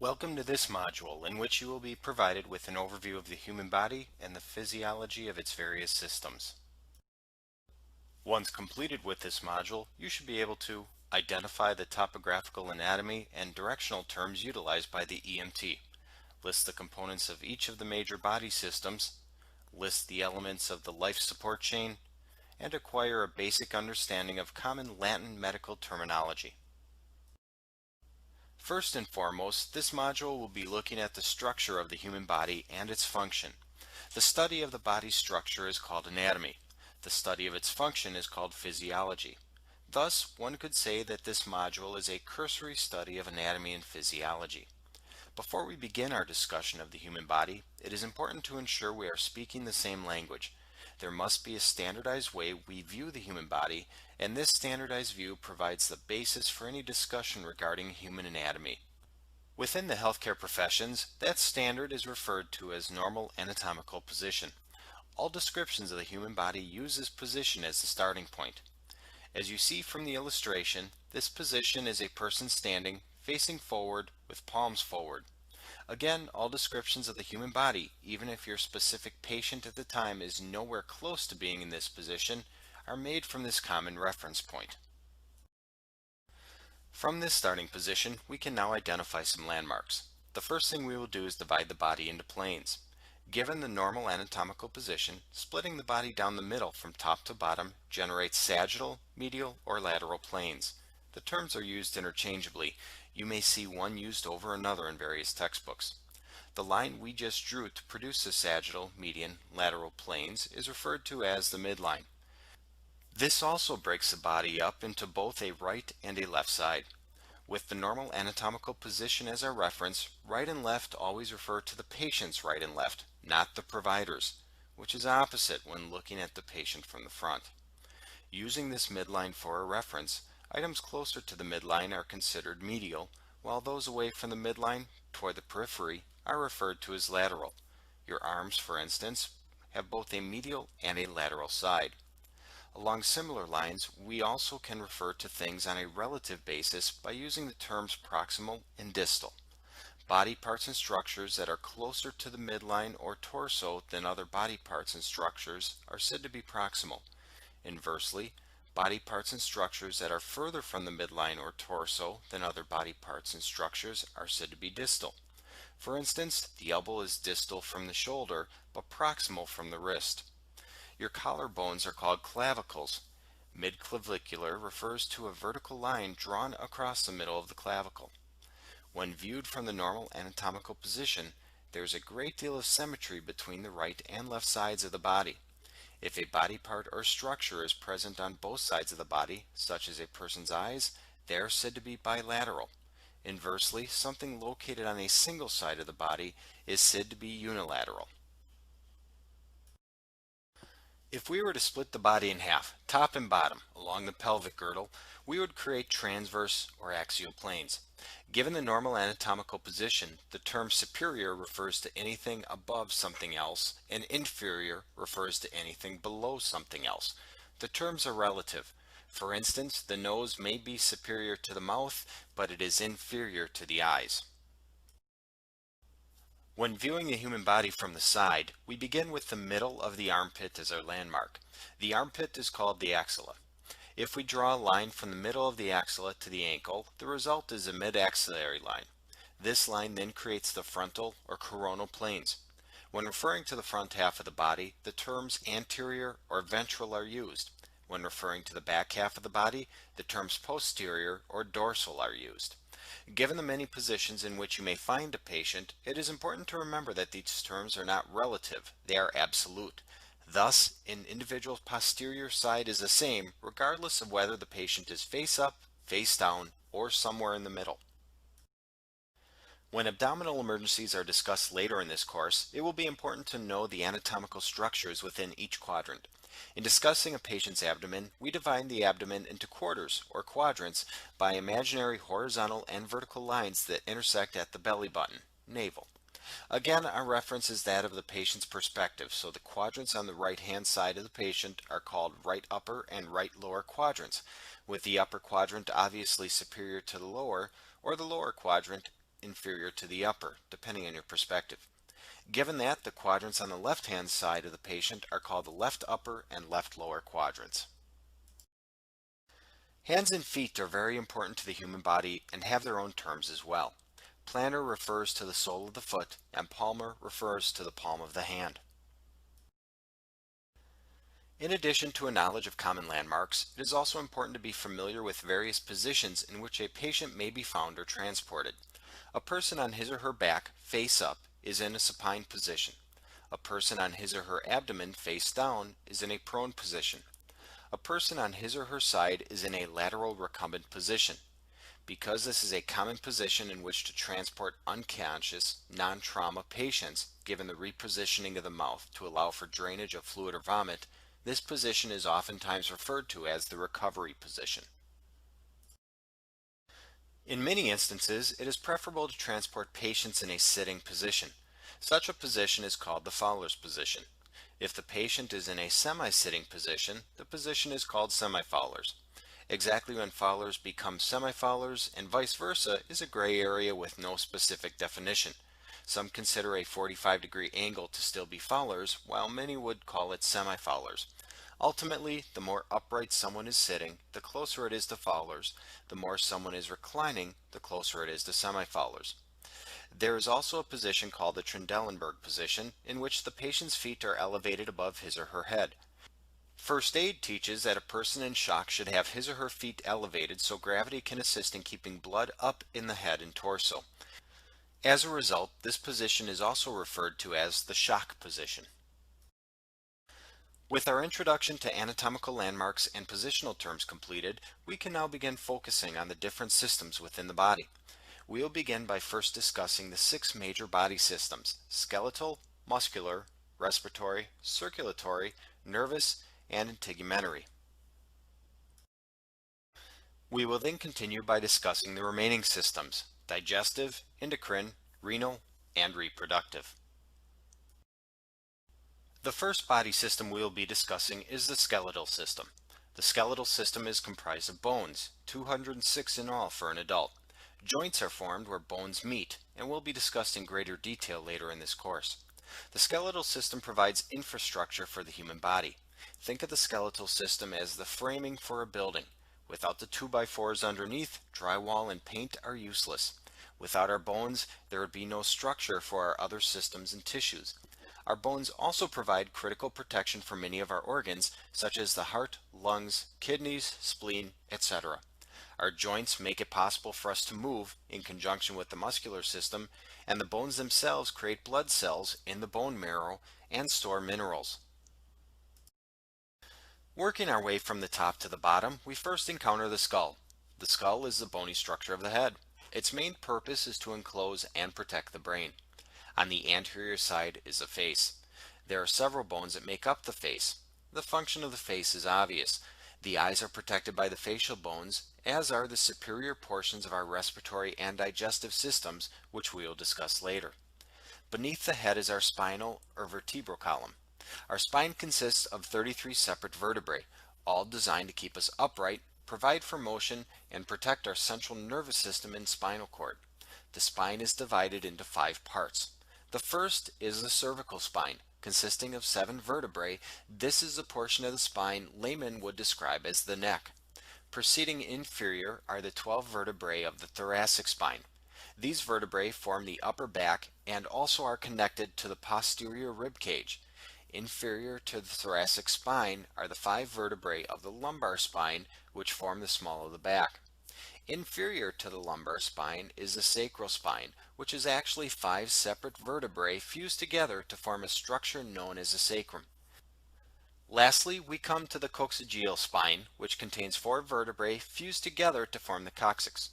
Welcome to this module, in which you will be provided with an overview of the human body and the physiology of its various systems. Once completed with this module, you should be able to identify the topographical anatomy and directional terms utilized by the EMT, list the components of each of the major body systems, list the elements of the life support chain, and acquire a basic understanding of common Latin medical terminology. First and foremost, this module will be looking at the structure of the human body and its function. The study of the body's structure is called anatomy. The study of its function is called physiology. Thus, one could say that this module is a cursory study of anatomy and physiology. Before we begin our discussion of the human body, it is important to ensure we are speaking the same language. There must be a standardized way we view the human body, and this standardized view provides the basis for any discussion regarding human anatomy. Within the healthcare professions, that standard is referred to as normal anatomical position. All descriptions of the human body use this position as the starting point. As you see from the illustration, this position is a person standing, facing forward, with palms forward. Again, all descriptions of the human body, even if your specific patient at the time is nowhere close to being in this position, are made from this common reference point. From this starting position, we can now identify some landmarks. The first thing we will do is divide the body into planes. Given the normal anatomical position, splitting the body down the middle from top to bottom generates sagittal, medial, or lateral planes. The terms are used interchangeably. You may see one used over another in various textbooks. The line we just drew to produce the sagittal, median, lateral planes is referred to as the midline. This also breaks the body up into both a right and a left side. With the normal anatomical position as our reference, right and left always refer to the patient's right and left, not the provider's, which is opposite when looking at the patient from the front. Using this midline for a reference, items closer to the midline are considered medial, while those away from the midline, toward the periphery, are referred to as lateral. Your arms, for instance, have both a medial and a lateral side. Along similar lines, we also can refer to things on a relative basis by using the terms proximal and distal. Body parts and structures that are closer to the midline or torso than other body parts and structures are said to be proximal. Inversely, body parts and structures that are further from the midline or torso than other body parts and structures are said to be distal. For instance, the elbow is distal from the shoulder, but proximal from the wrist. Your collarbones are called clavicles. Midclavicular refers to a vertical line drawn across the middle of the clavicle. When viewed from the normal anatomical position, there is a great deal of symmetry between the right and left sides of the body. If a body part or structure is present on both sides of the body, such as a person's eyes, they are said to be bilateral. Inversely, something located on a single side of the body is said to be unilateral. If we were to split the body in half, top and bottom, along the pelvic girdle, we would create transverse or axial planes. Given the normal anatomical position, the term superior refers to anything above something else, and inferior refers to anything below something else. The terms are relative. For instance, the nose may be superior to the mouth, but it is inferior to the eyes. When viewing the human body from the side, we begin with the middle of the armpit as our landmark. The armpit is called the axilla. If we draw a line from the middle of the axilla to the ankle, the result is a mid-axillary line. This line then creates the frontal or coronal planes. When referring to the front half of the body, the terms anterior or ventral are used. When referring to the back half of the body, the terms posterior or dorsal are used. Given the many positions in which you may find a patient, it is important to remember that these terms are not relative, they are absolute. Thus, an individual's posterior side is the same regardless of whether the patient is face up, face down, or somewhere in the middle. When abdominal emergencies are discussed later in this course, it will be important to know the anatomical structures within each quadrant. In discussing a patient's abdomen, we divide the abdomen into quarters or quadrants by imaginary horizontal and vertical lines that intersect at the belly button, navel. Again, our reference is that of the patient's perspective, so the quadrants on the right-hand side of the patient are called right upper and right lower quadrants, with the upper quadrant obviously superior to the lower, or the lower quadrant inferior to the upper, depending on your perspective. Given that, the quadrants on the left-hand side of the patient are called the left upper and left lower quadrants. Hands and feet are very important to the human body and have their own terms as well. Plantar refers to the sole of the foot, and palmar refers to the palm of the hand. In addition to a knowledge of common landmarks, it is also important to be familiar with various positions in which a patient may be found or transported. A person on his or her back, face up, is in a supine position. A person on his or her abdomen, face down, is in a prone position. A person on his or her side is in a lateral recumbent position. Because this is a common position in which to transport unconscious, non-trauma patients, given the repositioning of the mouth to allow for drainage of fluid or vomit, this position is oftentimes referred to as the recovery position. In many instances, it is preferable to transport patients in a sitting position. Such a position is called the Fowler's position. If the patient is in a semi-sitting position, the position is called semi-Fowler's. Exactly when Fowler's become semi-Fowler's and vice versa is a gray area with no specific definition. Some consider a 45-degree angle to still be Fowler's, while many would call it semi-Fowler's. Ultimately, the more upright someone is sitting, the closer it is to Fowler's. The more someone is reclining, the closer it is to semi-Fowler's. There is also a position called the Trendelenburg position, in which the patient's feet are elevated above his or her head. First aid teaches that a person in shock should have his or her feet elevated so gravity can assist in keeping blood up in the head and torso. As a result, this position is also referred to as the shock position. With our introduction to anatomical landmarks and positional terms completed, we can now begin focusing on the different systems within the body. We will begin by first discussing the 6 major body systems: skeletal, muscular, respiratory, circulatory, nervous, and integumentary. We will then continue by discussing the remaining systems: digestive, endocrine, renal, and reproductive. The first body system we will be discussing is the skeletal system. The skeletal system is comprised of bones, 206 in all for an adult. Joints are formed where bones meet, and will be discussed in greater detail later in this course. The skeletal system provides infrastructure for the human body. Think of the skeletal system as the framing for a building. Without the 2x4s underneath, drywall and paint are useless. Without our bones, there would be no structure for our other systems and tissues. Our bones also provide critical protection for many of our organs, such as the heart, lungs, kidneys, spleen, etc. Our joints make it possible for us to move in conjunction with the muscular system, and the bones themselves create blood cells in the bone marrow and store minerals. Working our way from the top to the bottom, we first encounter the skull. The skull is the bony structure of the head. Its main purpose is to enclose and protect the brain. On the anterior side is the face. There are several bones that make up the face. The function of the face is obvious. The eyes are protected by the facial bones, as are the superior portions of our respiratory and digestive systems, which we will discuss later. Beneath the head is our spinal or vertebral column. Our spine consists of 33 separate vertebrae, all designed to keep us upright, provide for motion, and protect our central nervous system and spinal cord. The spine is divided into 5 parts. The first is the cervical spine, consisting of 7 vertebrae. This is the portion of the spine laymen would describe as the neck. Proceeding inferior are the 12 vertebrae of the thoracic spine. These vertebrae form the upper back and also are connected to the posterior rib cage. Inferior to the thoracic spine are the 5 vertebrae of the lumbar spine, which form the small of the back. Inferior to the lumbar spine is the sacral spine, which is actually 5 separate vertebrae fused together to form a structure known as the sacrum. Lastly, we come to the coccygeal spine, which contains 4 vertebrae fused together to form the coccyx.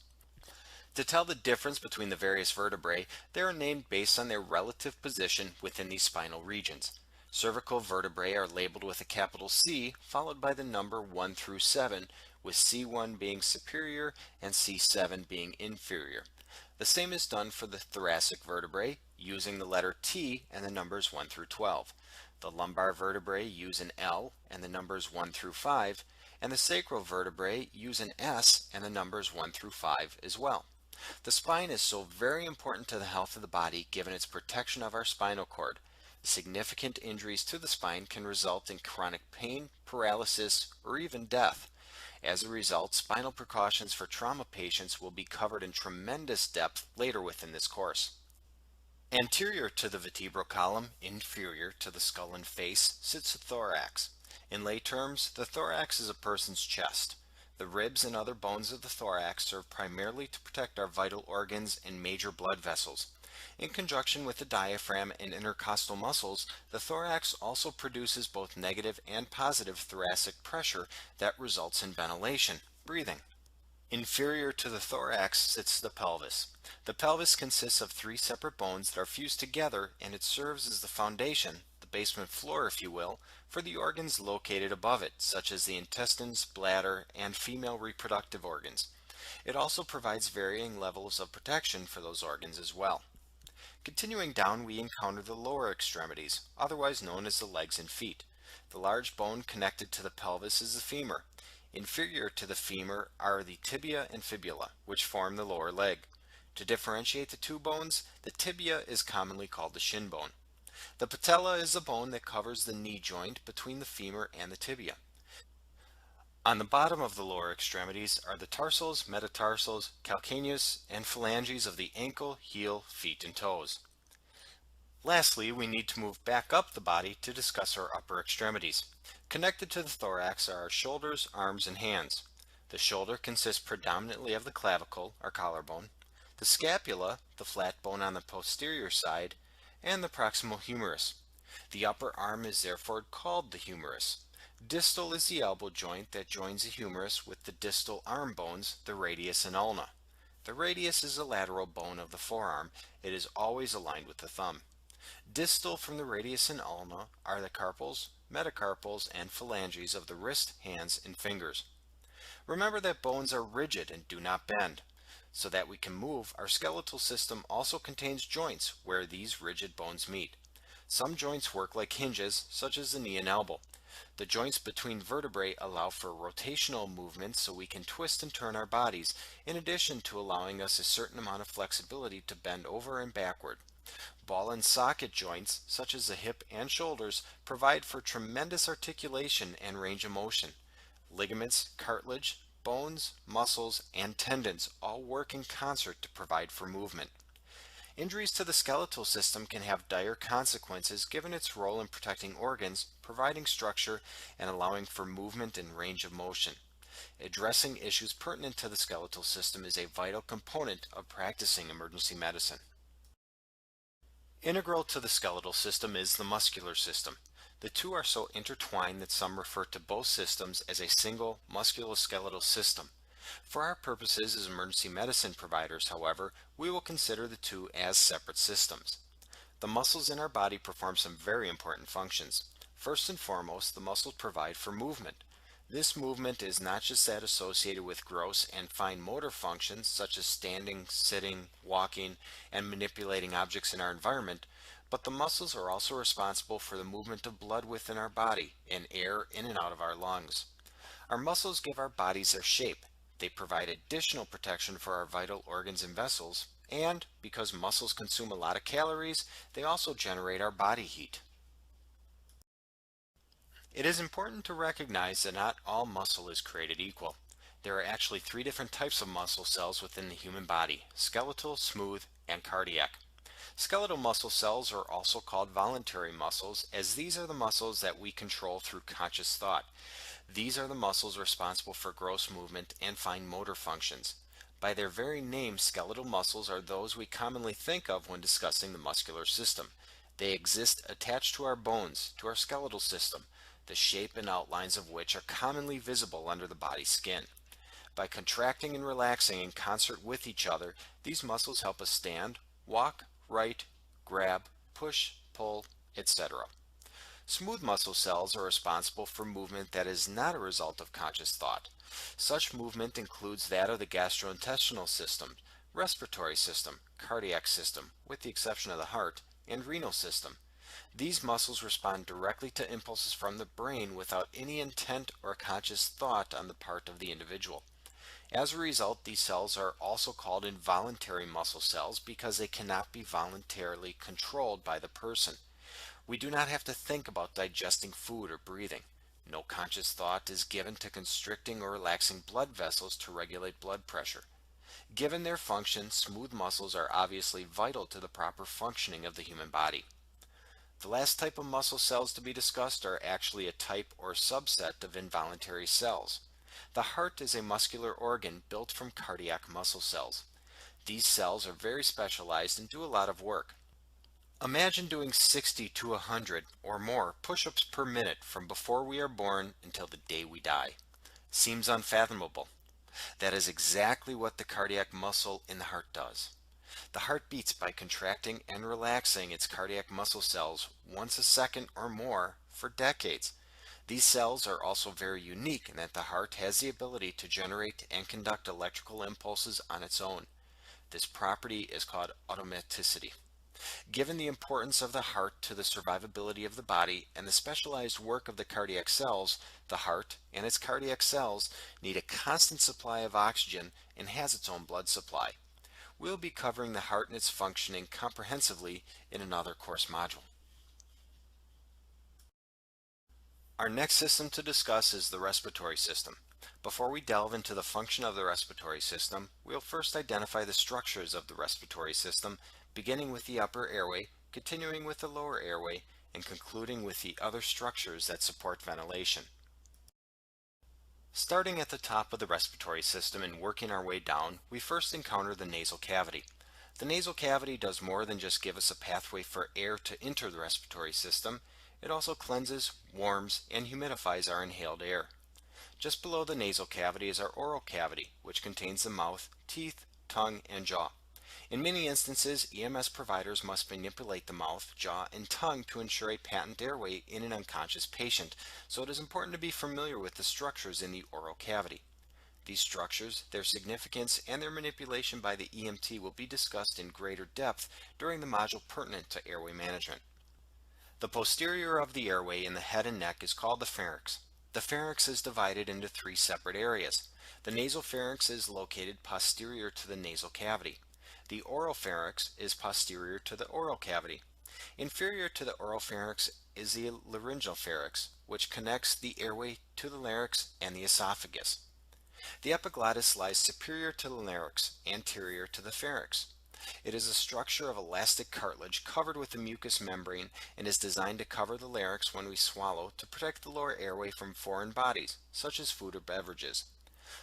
To tell the difference between the various vertebrae, they are named based on their relative position within these spinal regions. Cervical vertebrae are labeled with a capital C, followed by the number 1 through 7, with C1 being superior and C7 being inferior. The same is done for the thoracic vertebrae, using the letter T and the numbers 1 through 12. The lumbar vertebrae use an L and the numbers 1 through 5, and the sacral vertebrae use an S and the numbers 1 through 5 as well. The spine is so very important to the health of the body given its protection of our spinal cord. Significant injuries to the spine can result in chronic pain, paralysis, or even death. As a result, spinal precautions for trauma patients will be covered in tremendous depth later within this course. Anterior to the vertebral column, inferior to the skull and face, sits the thorax. In lay terms, the thorax is a person's chest. The ribs and other bones of the thorax serve primarily to protect our vital organs and major blood vessels. In conjunction with the diaphragm and intercostal muscles, the thorax also produces both negative and positive thoracic pressure that results in ventilation, breathing. Inferior to the thorax sits the pelvis. The pelvis consists of three separate bones that are fused together, and it serves as the foundation, the basement floor if you will, for the organs located above it, such as the intestines, bladder, and female reproductive organs. It also provides varying levels of protection for those organs as well. Continuing down, we encounter the lower extremities, otherwise known as the legs and feet. The large bone connected to the pelvis is the femur. Inferior to the femur are the tibia and fibula, which form the lower leg. To differentiate the two bones, the tibia is commonly called the shin bone. The patella is the bone that covers the knee joint between the femur and the tibia. On the bottom of the lower extremities are the tarsals, metatarsals, calcaneus, and phalanges of the ankle, heel, feet, and toes. Lastly, we need to move back up the body to discuss our upper extremities. Connected to the thorax are our shoulders, arms, and hands. The shoulder consists predominantly of the clavicle, or collarbone, the scapula, the flat bone on the posterior side, and the proximal humerus. The upper arm is therefore called the humerus. Distal is the elbow joint that joins the humerus with the distal arm bones, the radius and ulna. The radius is a lateral bone of the forearm. It is always aligned with the thumb. Distal from the radius and ulna are the carpals, metacarpals, and phalanges of the wrist, hands, and fingers. Remember that bones are rigid and do not bend. So that we can move, our skeletal system also contains joints where these rigid bones meet. Some joints work like hinges, such as the knee and elbow. The joints between vertebrae allow for rotational movement so we can twist and turn our bodies, in addition to allowing us a certain amount of flexibility to bend over and backward. Ball and socket joints, such as the hip and shoulders, provide for tremendous articulation and range of motion. Ligaments, cartilage, bones, muscles, and tendons all work in concert to provide for movement. Injuries to the skeletal system can have dire consequences given its role in protecting organs, providing structure, and allowing for movement and range of motion. Addressing issues pertinent to the skeletal system is a vital component of practicing emergency medicine. Integral to the skeletal system is the muscular system. The two are so intertwined that some refer to both systems as a single musculoskeletal system. For our purposes as emergency medicine providers, however, we will consider the two as separate systems. The muscles in our body perform some very important functions. First and foremost, the muscles provide for movement. This movement is not just that associated with gross and fine motor functions such as standing, sitting, walking, and manipulating objects in our environment, but the muscles are also responsible for the movement of blood within our body and air in and out of our lungs. Our muscles give our bodies their shape. They provide additional protection for our vital organs and vessels, and because muscles consume a lot of calories, they also generate our body heat. It is important to recognize that not all muscle is created equal. There are actually three different types of muscle cells within the human body: skeletal, smooth, and cardiac. Skeletal muscle cells are also called voluntary muscles, as these are the muscles that we control through conscious thought. These are the muscles responsible for gross movement and fine motor functions. By their very name, skeletal muscles are those we commonly think of when discussing the muscular system. They exist attached to our bones, to our skeletal system, the shape and outlines of which are commonly visible under the body's skin. By contracting and relaxing in concert with each other, these muscles help us stand, walk, write, grab, push, pull, etc. Smooth muscle cells are responsible for movement that is not a result of conscious thought. Such movement includes that of the gastrointestinal system, respiratory system, cardiac system, with the exception of the heart, and renal system. These muscles respond directly to impulses from the brain without any intent or conscious thought on the part of the individual. As a result, these cells are also called involuntary muscle cells because they cannot be voluntarily controlled by the person. We do not have to think about digesting food or breathing. No conscious thought is given to constricting or relaxing blood vessels to regulate blood pressure. Given their function, smooth muscles are obviously vital to the proper functioning of the human body. The last type of muscle cells to be discussed are actually a type or subset of involuntary cells. The heart is a muscular organ built from cardiac muscle cells. These cells are very specialized and do a lot of work. Imagine doing 60 to 100 or more push-ups per minute from before we are born until the day we die. Seems unfathomable. That is exactly what the cardiac muscle in the heart does. The heart beats by contracting and relaxing its cardiac muscle cells once a second or more for decades. These cells are also very unique in that the heart has the ability to generate and conduct electrical impulses on its own. This property is called automaticity. Given the importance of the heart to the survivability of the body and the specialized work of the cardiac cells, the heart and its cardiac cells need a constant supply of oxygen and has its own blood supply. We'll be covering the heart and its functioning comprehensively in another course module. Our next system to discuss is the respiratory system. Before we delve into the function of the respiratory system, we'll first identify the structures of the respiratory system, beginning with the upper airway, continuing with the lower airway, and concluding with the other structures that support ventilation. Starting at the top of the respiratory system and working our way down, we first encounter the nasal cavity. The nasal cavity does more than just give us a pathway for air to enter the respiratory system. It also cleanses, warms, and humidifies our inhaled air. Just below the nasal cavity is our oral cavity, which contains the mouth, teeth, tongue, and jaw. In many instances, EMS providers must manipulate the mouth, jaw, and tongue to ensure a patent airway in an unconscious patient, so it is important to be familiar with the structures in the oral cavity. These structures, their significance, and their manipulation by the EMT will be discussed in greater depth during the module pertinent to airway management. The posterior of the airway in the head and neck is called the pharynx. The pharynx is divided into three separate areas. The nasal pharynx is located posterior to the nasal cavity. The oral pharynx is posterior to the oral cavity. Inferior to the oral pharynx is the laryngeal pharynx, which connects the airway to the larynx and the esophagus. The epiglottis lies superior to the larynx, anterior to the pharynx. It is a structure of elastic cartilage covered with a mucous membrane and is designed to cover the larynx when we swallow to protect the lower airway from foreign bodies, such as food or beverages.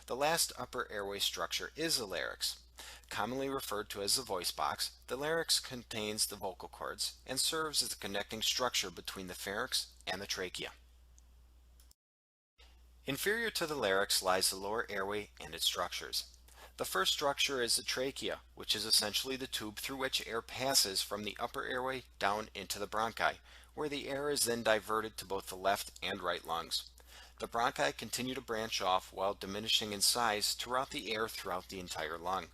The last upper airway structure is the larynx. Commonly referred to as the voice box, the larynx contains the vocal cords and serves as the connecting structure between the pharynx and the trachea. Inferior to the larynx lies the lower airway and its structures. The first structure is the trachea, which is essentially the tube through which air passes from the upper airway down into the bronchi, where the air is then diverted to both the left and right lungs. The bronchi continue to branch off while diminishing in size to route the air throughout the entire lung.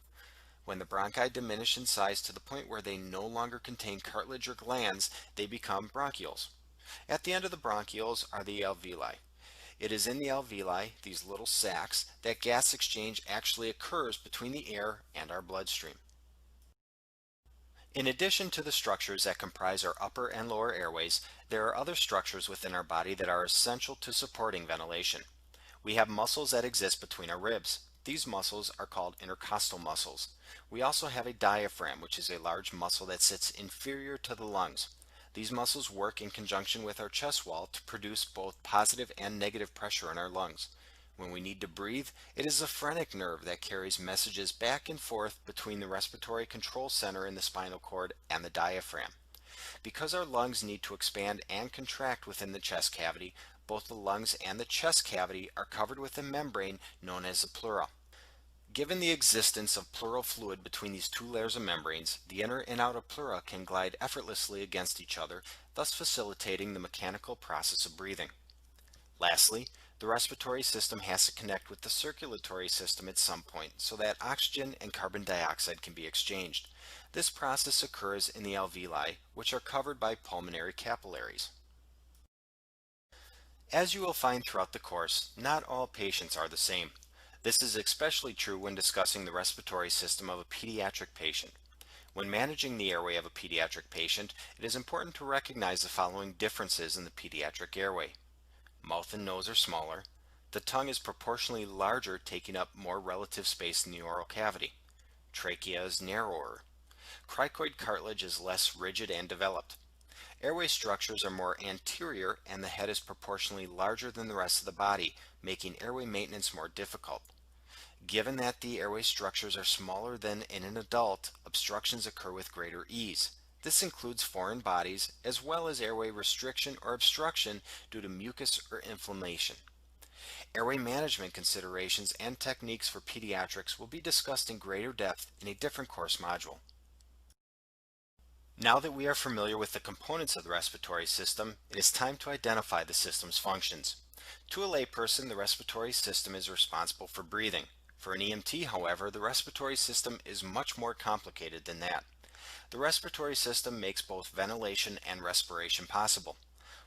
When the bronchi diminish in size to the point where they no longer contain cartilage or glands, they become bronchioles. At the end of the bronchioles are the alveoli. It is in the alveoli, these little sacs, that gas exchange actually occurs between the air and our bloodstream. In addition to the structures that comprise our upper and lower airways, there are other structures within our body that are essential to supporting ventilation. We have muscles that exist between our ribs. These muscles are called intercostal muscles. We also have a diaphragm, which is a large muscle that sits inferior to the lungs. These muscles work in conjunction with our chest wall to produce both positive and negative pressure in our lungs. When we need to breathe, it is the phrenic nerve that carries messages back and forth between the respiratory control center in the spinal cord and the diaphragm. Because our lungs need to expand and contract within the chest cavity, both the lungs and the chest cavity are covered with a membrane known as the pleura. Given the existence of pleural fluid between these two layers of membranes, the inner and outer pleura can glide effortlessly against each other, thus facilitating the mechanical process of breathing. Lastly, the respiratory system has to connect with the circulatory system at some point so that oxygen and carbon dioxide can be exchanged. This process occurs in the alveoli, which are covered by pulmonary capillaries. As you will find throughout the course, not all patients are the same. This is especially true when discussing the respiratory system of a pediatric patient. When managing the airway of a pediatric patient, it is important to recognize the following differences in the pediatric airway. Mouth and nose are smaller. The tongue is proportionally larger, taking up more relative space in the oral cavity. Trachea is narrower. Cricoid cartilage is less rigid and developed. Airway structures are more anterior and the head is proportionally larger than the rest of the body, making airway maintenance more difficult. Given that the airway structures are smaller than in an adult, obstructions occur with greater ease. This includes foreign bodies as well as airway restriction or obstruction due to mucus or inflammation. Airway management considerations and techniques for pediatrics will be discussed in greater depth in a different course module. Now that we are familiar with the components of the respiratory system, it is time to identify the system's functions. To a layperson, the respiratory system is responsible for breathing. For an EMT, however, the respiratory system is much more complicated than that. The respiratory system makes both ventilation and respiration possible.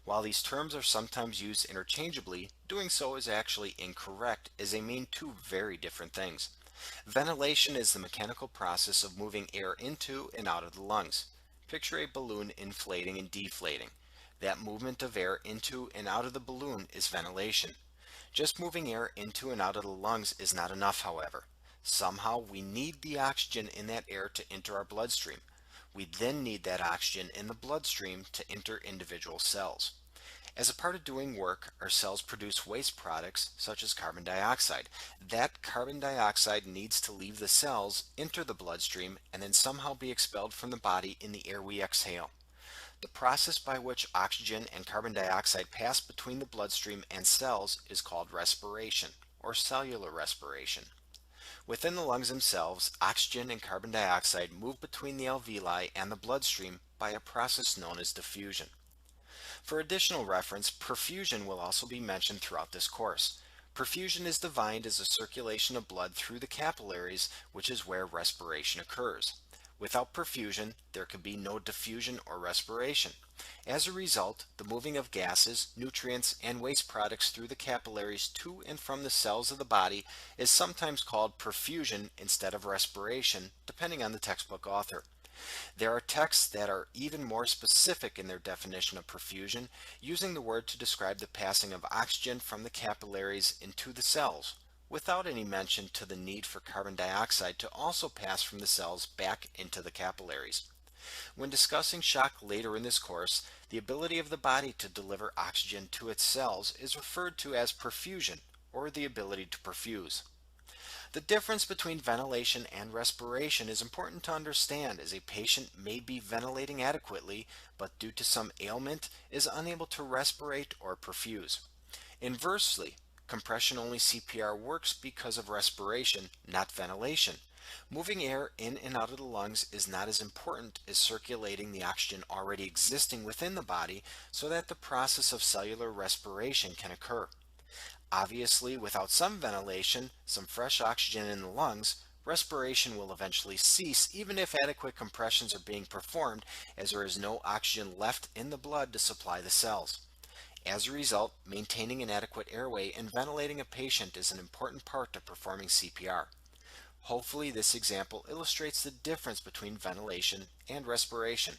While these terms are sometimes used interchangeably, doing so is actually incorrect as they mean two very different things. Ventilation is the mechanical process of moving air into and out of the lungs. Picture a balloon inflating and deflating. That movement of air into and out of the balloon is ventilation. Just moving air into and out of the lungs is not enough, however. Somehow we need the oxygen in that air to enter our bloodstream. We then need that oxygen in the bloodstream to enter individual cells. As a part of doing work, our cells produce waste products such as carbon dioxide. That carbon dioxide needs to leave the cells, enter the bloodstream, and then somehow be expelled from the body in the air we exhale. The process by which oxygen and carbon dioxide pass between the bloodstream and cells is called respiration, or cellular respiration. Within the lungs themselves, oxygen and carbon dioxide move between the alveoli and the bloodstream by a process known as diffusion. For additional reference, perfusion will also be mentioned throughout this course. Perfusion is defined as a circulation of blood through the capillaries, which is where respiration occurs. Without perfusion, there could be no diffusion or respiration. As a result, the moving of gases, nutrients, and waste products through the capillaries to and from the cells of the body is sometimes called perfusion instead of respiration, depending on the textbook author. There are texts that are even more specific in their definition of perfusion, using the word to describe the passing of oxygen from the capillaries into the cells, without any mention to the need for carbon dioxide to also pass from the cells back into the capillaries. When discussing shock later in this course, the ability of the body to deliver oxygen to its cells is referred to as perfusion, or the ability to perfuse. The difference between ventilation and respiration is important to understand, as a patient may be ventilating adequately, but due to some ailment is unable to respirate or perfuse. Inversely, compression-only CPR works because of respiration, not ventilation. Moving air in and out of the lungs is not as important as circulating the oxygen already existing within the body so that the process of cellular respiration can occur. Obviously, without some ventilation, some fresh oxygen in the lungs, respiration will eventually cease even if adequate compressions are being performed, as there is no oxygen left in the blood to supply the cells. As a result, maintaining an adequate airway and ventilating a patient is an important part of performing CPR. Hopefully this example illustrates the difference between ventilation and respiration.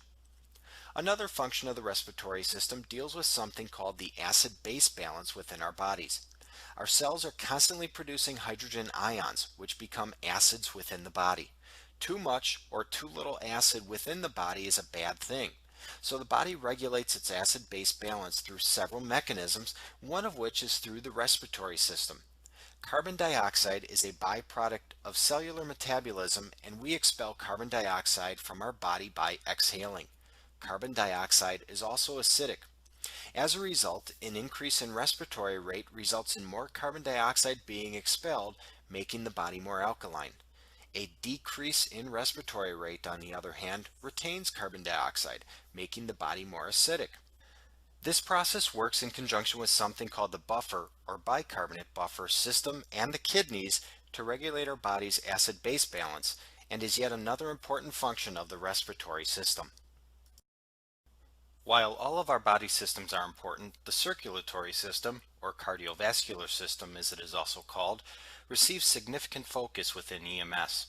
Another function of the respiratory system deals with something called the acid-base balance within our bodies. Our cells are constantly producing hydrogen ions, which become acids within the body. Too much or too little acid within the body is a bad thing. So the body regulates its acid-base balance through several mechanisms, one of which is through the respiratory system. Carbon dioxide is a byproduct of cellular metabolism, and we expel carbon dioxide from our body by exhaling. Carbon dioxide is also acidic. As a result, an increase in respiratory rate results in more carbon dioxide being expelled, making the body more alkaline. A decrease in respiratory rate, on the other hand, retains carbon dioxide, making the body more acidic. This process works in conjunction with something called the buffer or bicarbonate buffer system and the kidneys to regulate our body's acid-base balance, and is yet another important function of the respiratory system. While all of our body systems are important, the circulatory system, or cardiovascular system as it is also called, receives significant focus within EMS.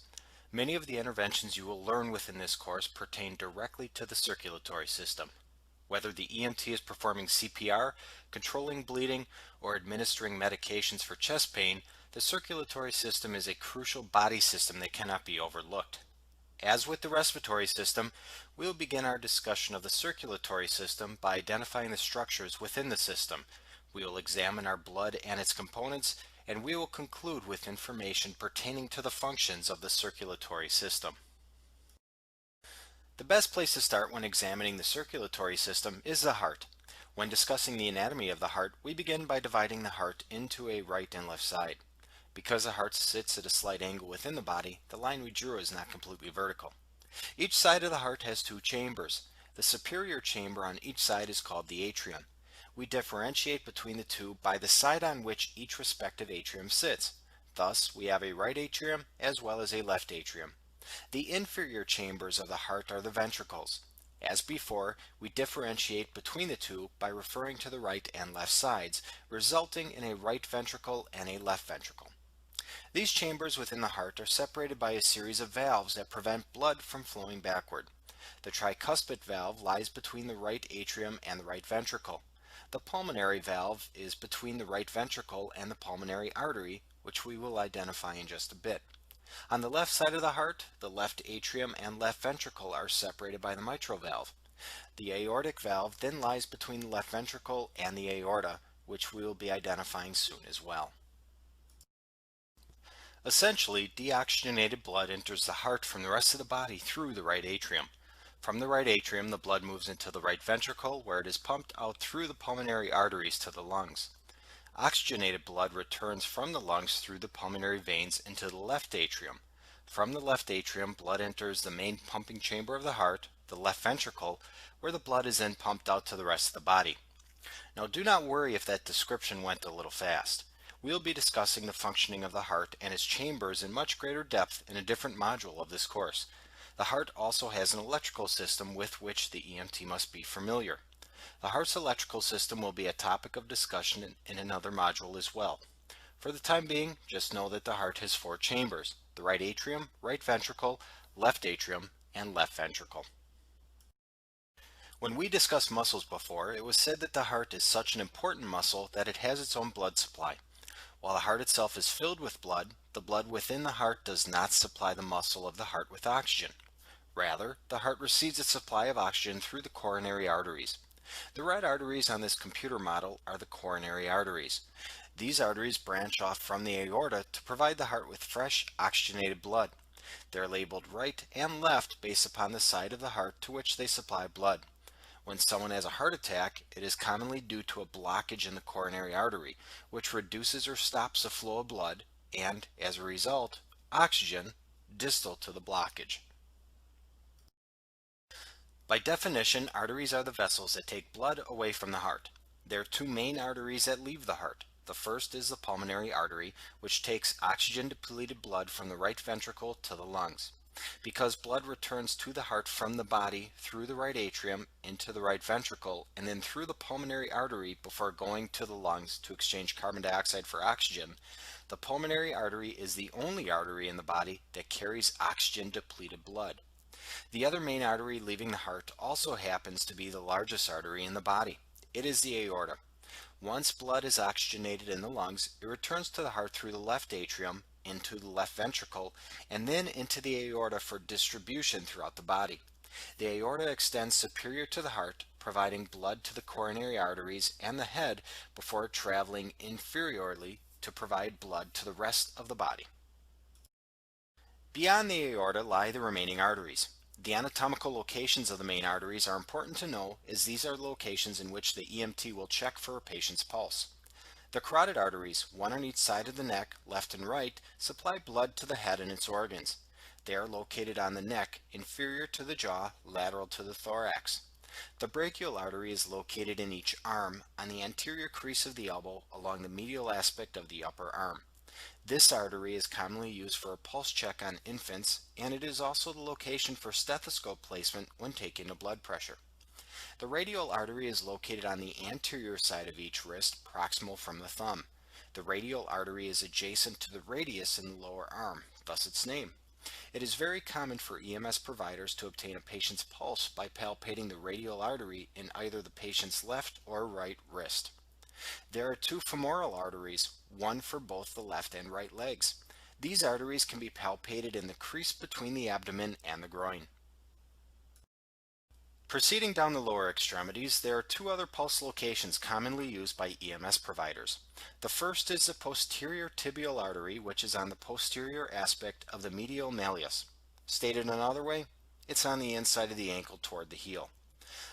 Many of the interventions you will learn within this course pertain directly to the circulatory system. Whether the EMT is performing CPR, controlling bleeding, or administering medications for chest pain, the circulatory system is a crucial body system that cannot be overlooked. As with the respiratory system, we will begin our discussion of the circulatory system by identifying the structures within the system. We will examine our blood and its components, and we will conclude with information pertaining to the functions of the circulatory system. The best place to start when examining the circulatory system is the heart. When discussing the anatomy of the heart, we begin by dividing the heart into a right and left side. Because the heart sits at a slight angle within the body, the line we drew is not completely vertical. Each side of the heart has two chambers. The superior chamber on each side is called the atrium. We differentiate between the two by the side on which each respective atrium sits. Thus, we have a right atrium as well as a left atrium. The inferior chambers of the heart are the ventricles. As before, we differentiate between the two by referring to the right and left sides, resulting in a right ventricle and a left ventricle. These chambers within the heart are separated by a series of valves that prevent blood from flowing backward. The tricuspid valve lies between the right atrium and the right ventricle. The pulmonary valve is between the right ventricle and the pulmonary artery, which we will identify in just a bit. On the left side of the heart, the left atrium and left ventricle are separated by the mitral valve. The aortic valve then lies between the left ventricle and the aorta, which we will be identifying soon as well. Essentially, deoxygenated blood enters the heart from the rest of the body through the right atrium. From the right atrium, the blood moves into the right ventricle, where it is pumped out through the pulmonary arteries to the lungs. Oxygenated blood returns from the lungs through the pulmonary veins into the left atrium. From the left atrium, blood enters the main pumping chamber of the heart, the left ventricle, where the blood is then pumped out to the rest of the body. Now, do not worry if that description went a little fast. We will be discussing the functioning of the heart and its chambers in much greater depth in a different module of this course. The heart also has an electrical system with which the EMT must be familiar. The heart's electrical system will be a topic of discussion in another module as well. For the time being, just know that the heart has four chambers: the right atrium, right ventricle, left atrium, and left ventricle. When we discussed muscles before, it was said that the heart is such an important muscle that it has its own blood supply. While the heart itself is filled with blood, the blood within the heart does not supply the muscle of the heart with oxygen. Rather, the heart receives its supply of oxygen through the coronary arteries. The red arteries on this computer model are the coronary arteries. These arteries branch off from the aorta to provide the heart with fresh, oxygenated blood. They're labeled right and left based upon the side of the heart to which they supply blood. When someone has a heart attack, it is commonly due to a blockage in the coronary artery, which reduces or stops the flow of blood and, as a result, oxygen distal to the blockage. By definition, arteries are the vessels that take blood away from the heart. There are two main arteries that leave the heart. The first is the pulmonary artery, which takes oxygen-depleted blood from the right ventricle to the lungs. Because blood returns to the heart from the body through the right atrium into the right ventricle and then through the pulmonary artery before going to the lungs to exchange carbon dioxide for oxygen, the pulmonary artery is the only artery in the body that carries oxygen-depleted blood. The other main artery leaving the heart also happens to be the largest artery in the body. It is the aorta. Once blood is oxygenated in the lungs, it returns to the heart through the left atrium, into the left ventricle, and then into the aorta for distribution throughout the body. The aorta extends superior to the heart, providing blood to the coronary arteries and the head before traveling inferiorly to provide blood to the rest of the body. Beyond the aorta lie the remaining arteries. The anatomical locations of the main arteries are important to know, as these are locations in which the EMT will check for a patient's pulse. The carotid arteries, one on each side of the neck, left and right, supply blood to the head and its organs. They are located on the neck, inferior to the jaw, lateral to the thorax. The brachial artery is located in each arm, on the anterior crease of the elbow, along the medial aspect of the upper arm. This artery is commonly used for a pulse check on infants, and it is also the location for stethoscope placement when taking a blood pressure. The radial artery is located on the anterior side of each wrist, proximal from the thumb. The radial artery is adjacent to the radius in the lower arm, thus its name. It is very common for EMS providers to obtain a patient's pulse by palpating the radial artery in either the patient's left or right wrist. There are two femoral arteries, one for both the left and right legs. These arteries can be palpated in the crease between the abdomen and the groin. Proceeding down the lower extremities, there are two other pulse locations commonly used by EMS providers. The first is the posterior tibial artery, which is on the posterior aspect of the medial malleus. Stated another way, it's on the inside of the ankle toward the heel.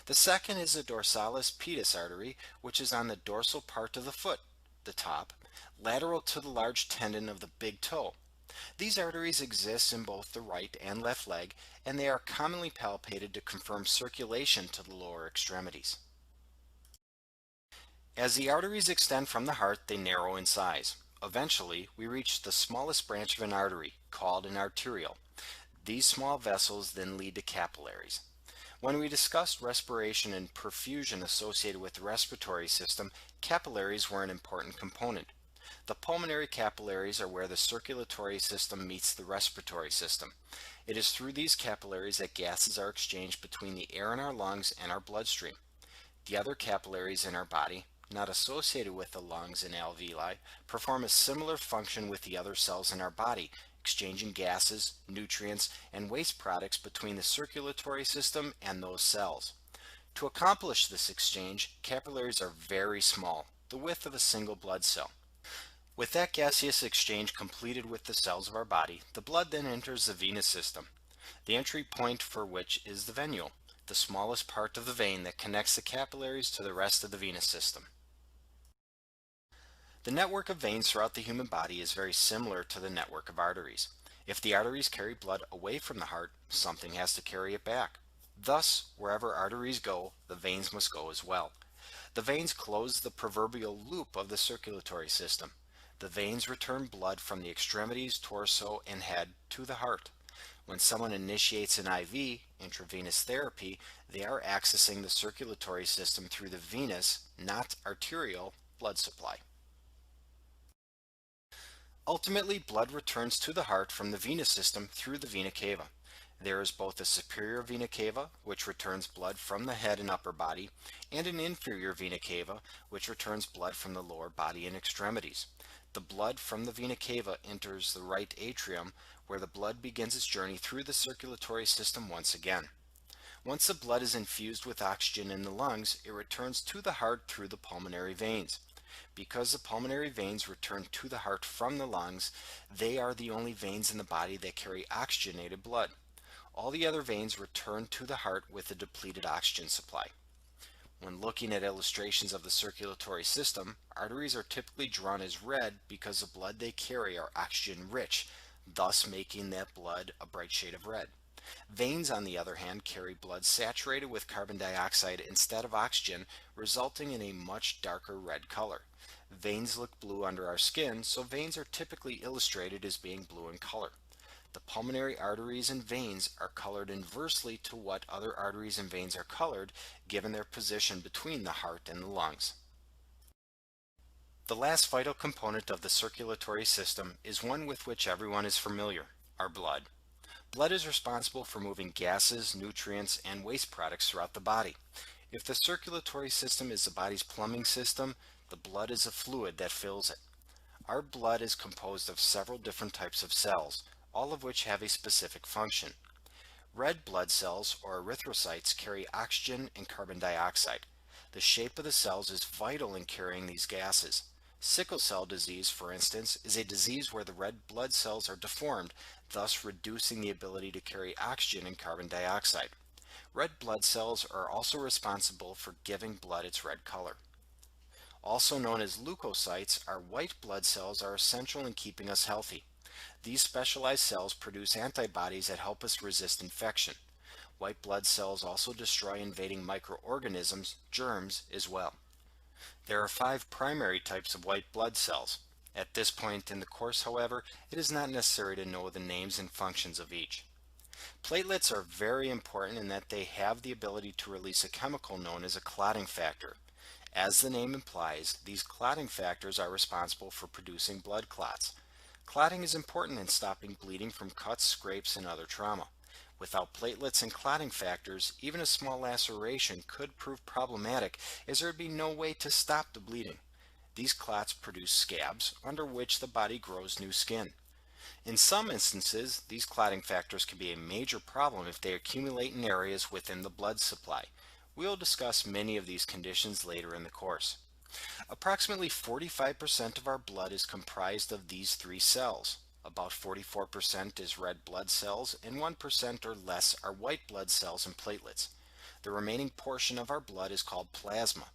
The second is the dorsalis pedis artery, which is on the dorsal part of the foot, the top, lateral to the large tendon of the big toe. These arteries exist in both the right and left leg, and they are commonly palpated to confirm circulation to the lower extremities. As the arteries extend from the heart, they narrow in size. Eventually, we reach the smallest branch of an artery, called an arteriole. These small vessels then lead to capillaries. When we discussed respiration and perfusion associated with the respiratory system, capillaries were an important component. The pulmonary capillaries are where the circulatory system meets the respiratory system. It is through these capillaries that gases are exchanged between the air in our lungs and our bloodstream. The other capillaries in our body, not associated with the lungs and alveoli, perform a similar function with the other cells in our body, exchanging gases, nutrients, and waste products between the circulatory system and those cells. To accomplish this exchange, capillaries are very small, the width of a single blood cell. With that gaseous exchange completed with the cells of our body, the blood then enters the venous system, the entry point for which is the venule, the smallest part of the vein that connects the capillaries to the rest of the venous system. The network of veins throughout the human body is very similar to the network of arteries. If the arteries carry blood away from the heart, something has to carry it back. Thus, wherever arteries go, the veins must go as well. The veins close the proverbial loop of the circulatory system. The veins return blood from the extremities, torso, and head to the heart. When someone initiates an IV, intravenous therapy, they are accessing the circulatory system through the venous, not arterial, blood supply. Ultimately, blood returns to the heart from the venous system through the vena cava. There is both a superior vena cava, which returns blood from the head and upper body, and an inferior vena cava, which returns blood from the lower body and extremities. The blood from the vena cava enters the right atrium, where the blood begins its journey through the circulatory system once again. Once the blood is infused with oxygen in the lungs, it returns to the heart through the pulmonary veins. Because the pulmonary veins return to the heart from the lungs, they are the only veins in the body that carry oxygenated blood. All the other veins return to the heart with a depleted oxygen supply. When looking at illustrations of the circulatory system, arteries are typically drawn as red because the blood they carry are oxygen rich, thus making that blood a bright shade of red. Veins, on the other hand, carry blood saturated with carbon dioxide instead of oxygen, resulting in a much darker red color. Veins look blue under our skin, so veins are typically illustrated as being blue in color. The pulmonary arteries and veins are colored inversely to what other arteries and veins are colored, given their position between the heart and the lungs. The last vital component of the circulatory system is one with which everyone is familiar, our blood. Blood is responsible for moving gases, nutrients, and waste products throughout the body. If the circulatory system is the body's plumbing system, the blood is a fluid that fills it. Our blood is composed of several different types of cells, all of which have a specific function. Red blood cells, or erythrocytes, carry oxygen and carbon dioxide. The shape of the cells is vital in carrying these gases. Sickle cell disease, for instance, is a disease where the red blood cells are deformed, thus reducing the ability to carry oxygen and carbon dioxide. Red blood cells are also responsible for giving blood its red color. Also known as leukocytes, our white blood cells are essential in keeping us healthy. These specialized cells produce antibodies that help us resist infection. White blood cells also destroy invading microorganisms, germs, as well. There are 5 primary types of white blood cells. At this point in the course, however, it is not necessary to know the names and functions of each. Platelets are very important in that they have the ability to release a chemical known as a clotting factor. As the name implies, these clotting factors are responsible for producing blood clots. Clotting is important in stopping bleeding from cuts, scrapes, and other trauma. Without platelets and clotting factors, even a small laceration could prove problematic as there would be no way to stop the bleeding. These clots produce scabs, under which the body grows new skin. In some instances, these clotting factors can be a major problem if they accumulate in areas within the blood supply. We will discuss many of these conditions later in the course. Approximately 45% of our blood is comprised of these three cells. About 44% is red blood cells, and 1% or less are white blood cells and platelets. The remaining portion of our blood is called plasma.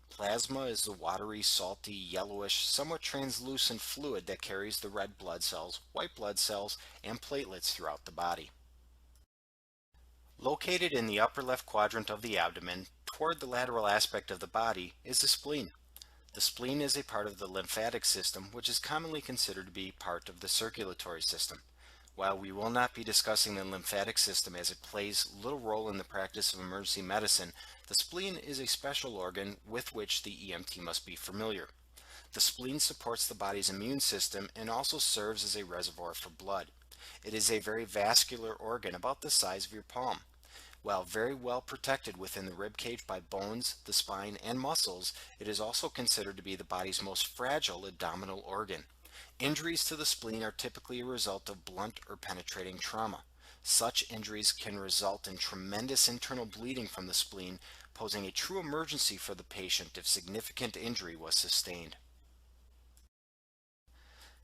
Plasma is the watery, salty, yellowish, somewhat translucent fluid that carries the red blood cells, white blood cells, and platelets throughout the body. Located in the upper left quadrant of the abdomen, toward the lateral aspect of the body, is the spleen. The spleen is a part of the lymphatic system, which is commonly considered to be part of the circulatory system. While we will not be discussing the lymphatic system as it plays little role in the practice of emergency medicine, the spleen is a special organ with which the EMT must be familiar. The spleen supports the body's immune system and also serves as a reservoir for blood. It is a very vascular organ about the size of your palm. While very well protected within the rib cage by bones, the spine, and muscles, it is also considered to be the body's most fragile abdominal organ. Injuries to the spleen are typically a result of blunt or penetrating trauma. Such injuries can result in tremendous internal bleeding from the spleen, posing a true emergency for the patient if significant injury was sustained.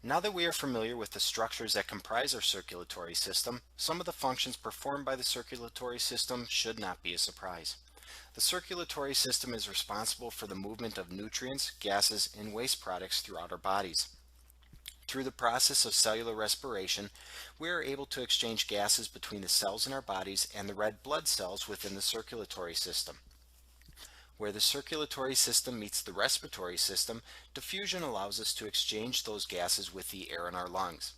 Now that we are familiar with the structures that comprise our circulatory system, some of the functions performed by the circulatory system should not be a surprise. The circulatory system is responsible for the movement of nutrients, gases, and waste products throughout our bodies. Through the process of cellular respiration, we are able to exchange gases between the cells in our bodies and the red blood cells within the circulatory system. Where the circulatory system meets the respiratory system, diffusion allows us to exchange those gases with the air in our lungs.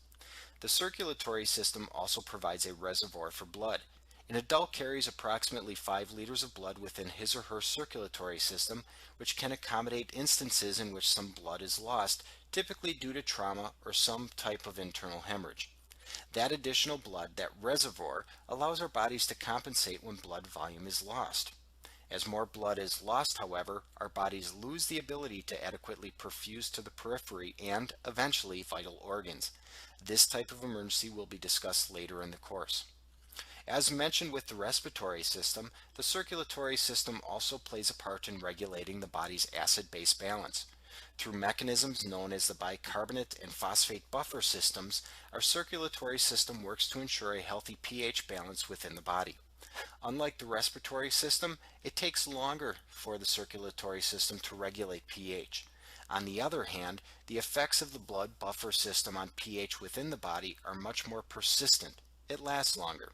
The circulatory system also provides a reservoir for blood. An adult carries approximately 5 liters of blood within his or her circulatory system, which can accommodate instances in which some blood is lost, typically due to trauma or some type of internal hemorrhage. That additional blood, that reservoir, allows our bodies to compensate when blood volume is lost. As more blood is lost, however, our bodies lose the ability to adequately perfuse to the periphery and, eventually, vital organs. This type of emergency will be discussed later in the course. As mentioned with the respiratory system, the circulatory system also plays a part in regulating the body's acid-base balance. Through mechanisms known as the bicarbonate and phosphate buffer systems, our circulatory system works to ensure a healthy pH balance within the body. Unlike the respiratory system, it takes longer for the circulatory system to regulate pH. On the other hand, the effects of the blood buffer system on pH within the body are much more persistent. It lasts longer.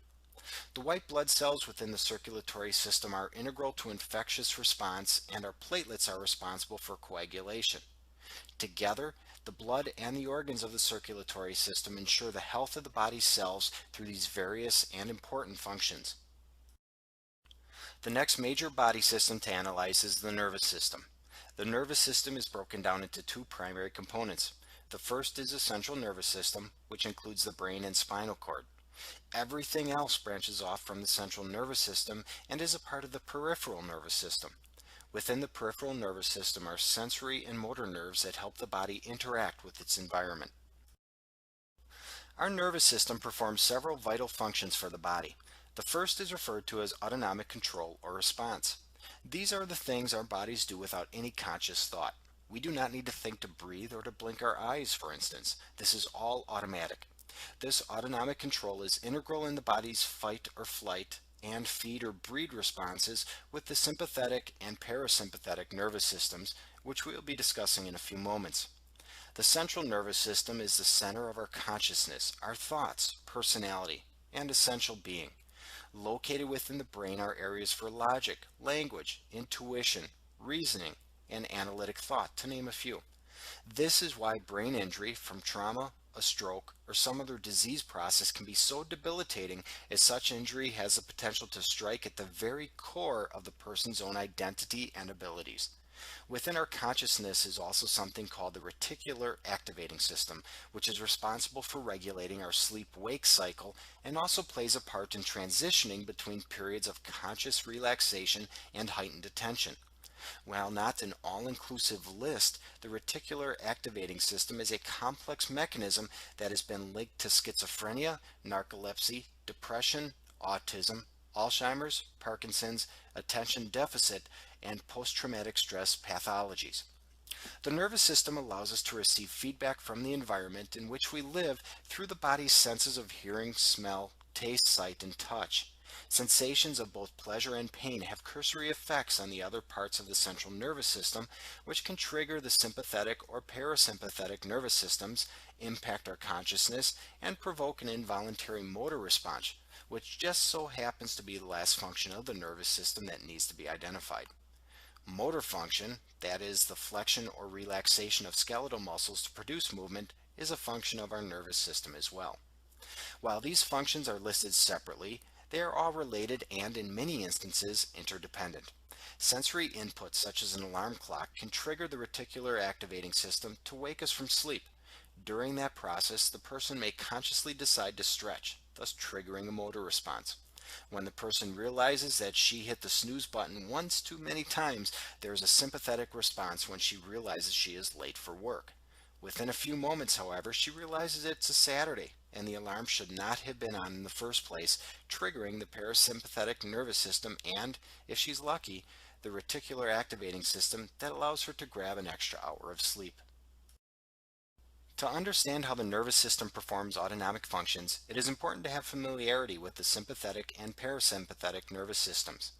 The white blood cells within the circulatory system are integral to infectious response, and our platelets are responsible for coagulation. Together, the blood and the organs of the circulatory system ensure the health of the body's cells through these various and important functions. The next major body system to analyze is the nervous system. The nervous system is broken down into two primary components. The first is the central nervous system, which includes the brain and spinal cord. Everything else branches off from the central nervous system and is a part of the peripheral nervous system. Within the peripheral nervous system are sensory and motor nerves that help the body interact with its environment. Our nervous system performs several vital functions for the body. The first is referred to as autonomic control or response. These are the things our bodies do without any conscious thought. We do not need to think to breathe or to blink our eyes, for instance. This is all automatic. This autonomic control is integral in the body's fight or flight and feed or breed responses with the sympathetic and parasympathetic nervous systems, which we will be discussing in a few moments. The central nervous system is the center of our consciousness, our thoughts, personality, and essential being. Located within the brain are areas for logic, language, intuition, reasoning, and analytic thought, to name a few. This is why brain injury from trauma, a stroke, or some other disease process can be so debilitating, as such injury has the potential to strike at the very core of the person's own identity and abilities. Within our consciousness is also something called the reticular activating system, which is responsible for regulating our sleep-wake cycle and also plays a part in transitioning between periods of conscious relaxation and heightened attention. While not an all-inclusive list, the reticular activating system is a complex mechanism that has been linked to schizophrenia, narcolepsy, depression, autism, Alzheimer's, Parkinson's, attention deficit, and post-traumatic stress pathologies. The nervous system allows us to receive feedback from the environment in which we live through the body's senses of hearing, smell, taste, sight, and touch. Sensations of both pleasure and pain have cursory effects on the other parts of the central nervous system, which can trigger the sympathetic or parasympathetic nervous systems, impact our consciousness, and provoke an involuntary motor response, which just so happens to be the last function of the nervous system that needs to be identified. Motor function, that is, the flexion or relaxation of skeletal muscles to produce movement, is a function of our nervous system as well. While these functions are listed separately, they are all related and, in many instances, interdependent. Sensory inputs such as an alarm clock can trigger the reticular activating system to wake us from sleep. During that process, the person may consciously decide to stretch, thus triggering a motor response. When the person realizes that she hit the snooze button once too many times, there is a sympathetic response when she realizes she is late for work. Within a few moments, however, she realizes it's a Saturday and the alarm should not have been on in the first place, triggering the parasympathetic nervous system and, if she's lucky, the reticular activating system that allows her to grab an extra hour of sleep. To understand how the nervous system performs autonomic functions, it is important to have familiarity with the sympathetic and parasympathetic nervous systems.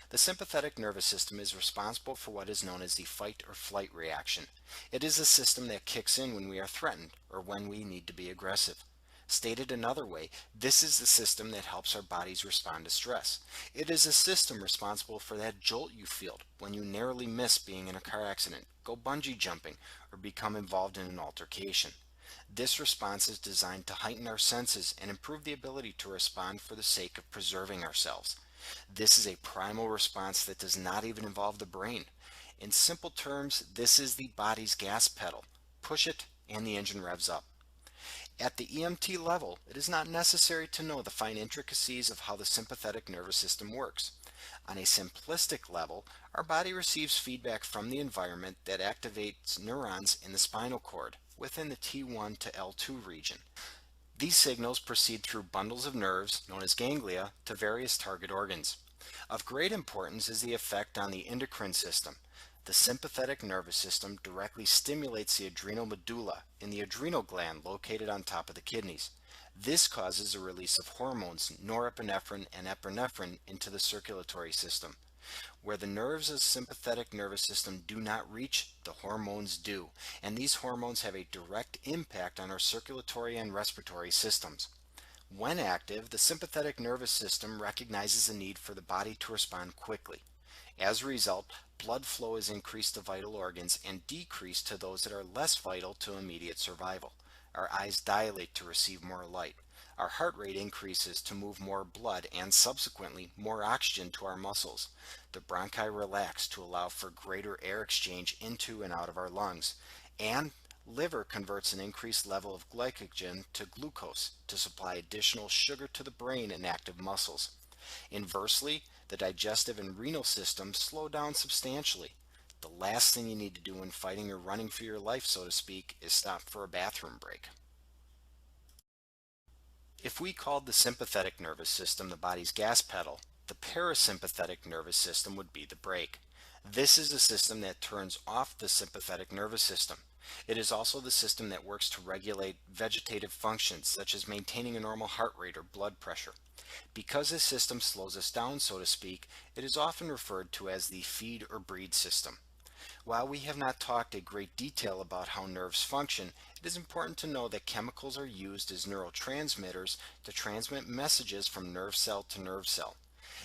The sympathetic nervous system is responsible for what is known as the fight or flight reaction. It is a system that kicks in when we are threatened or when we need to be aggressive. Stated another way, this is the system that helps our bodies respond to stress. It is a system responsible for that jolt you feel when you narrowly miss being in a car accident, go bungee jumping, or become involved in an altercation. This response is designed to heighten our senses and improve the ability to respond for the sake of preserving ourselves. This is a primal response that does not even involve the brain. In simple terms, this is the body's gas pedal. Push it and the engine revs up. At the EMT level, it is not necessary to know the fine intricacies of how the sympathetic nervous system works. On a simplistic level, our body receives feedback from the environment that activates neurons in the spinal cord within the T1 to L2 region. These signals proceed through bundles of nerves, known as ganglia, to various target organs. Of great importance is the effect on the endocrine system. The sympathetic nervous system directly stimulates the adrenal medulla in the adrenal gland located on top of the kidneys. This causes a release of hormones, norepinephrine and epinephrine, into the circulatory system. Where the nerves of the sympathetic nervous system do not reach, the hormones do, and these hormones have a direct impact on our circulatory and respiratory systems. When active, the sympathetic nervous system recognizes the need for the body to respond quickly. As a result, blood flow is increased to vital organs and decreased to those that are less vital to immediate survival. Our eyes dilate to receive more light. Our heart rate increases to move more blood and subsequently more oxygen to our muscles. The bronchi relax to allow for greater air exchange into and out of our lungs. And liver converts an increased level of glycogen to glucose to supply additional sugar to the brain and active muscles. Inversely, the digestive and renal systems slow down substantially. The last thing you need to do when fighting or running for your life, so to speak, is stop for a bathroom break. If we called the sympathetic nervous system the body's gas pedal, the parasympathetic nervous system would be the brake. This is the system that turns off the sympathetic nervous system. It is also the system that works to regulate vegetative functions such as maintaining a normal heart rate or blood pressure. Because this system slows us down, so to speak, it is often referred to as the feed or breed system. While we have not talked in great detail about how nerves function, it is important to know that chemicals are used as neurotransmitters to transmit messages from nerve cell to nerve cell.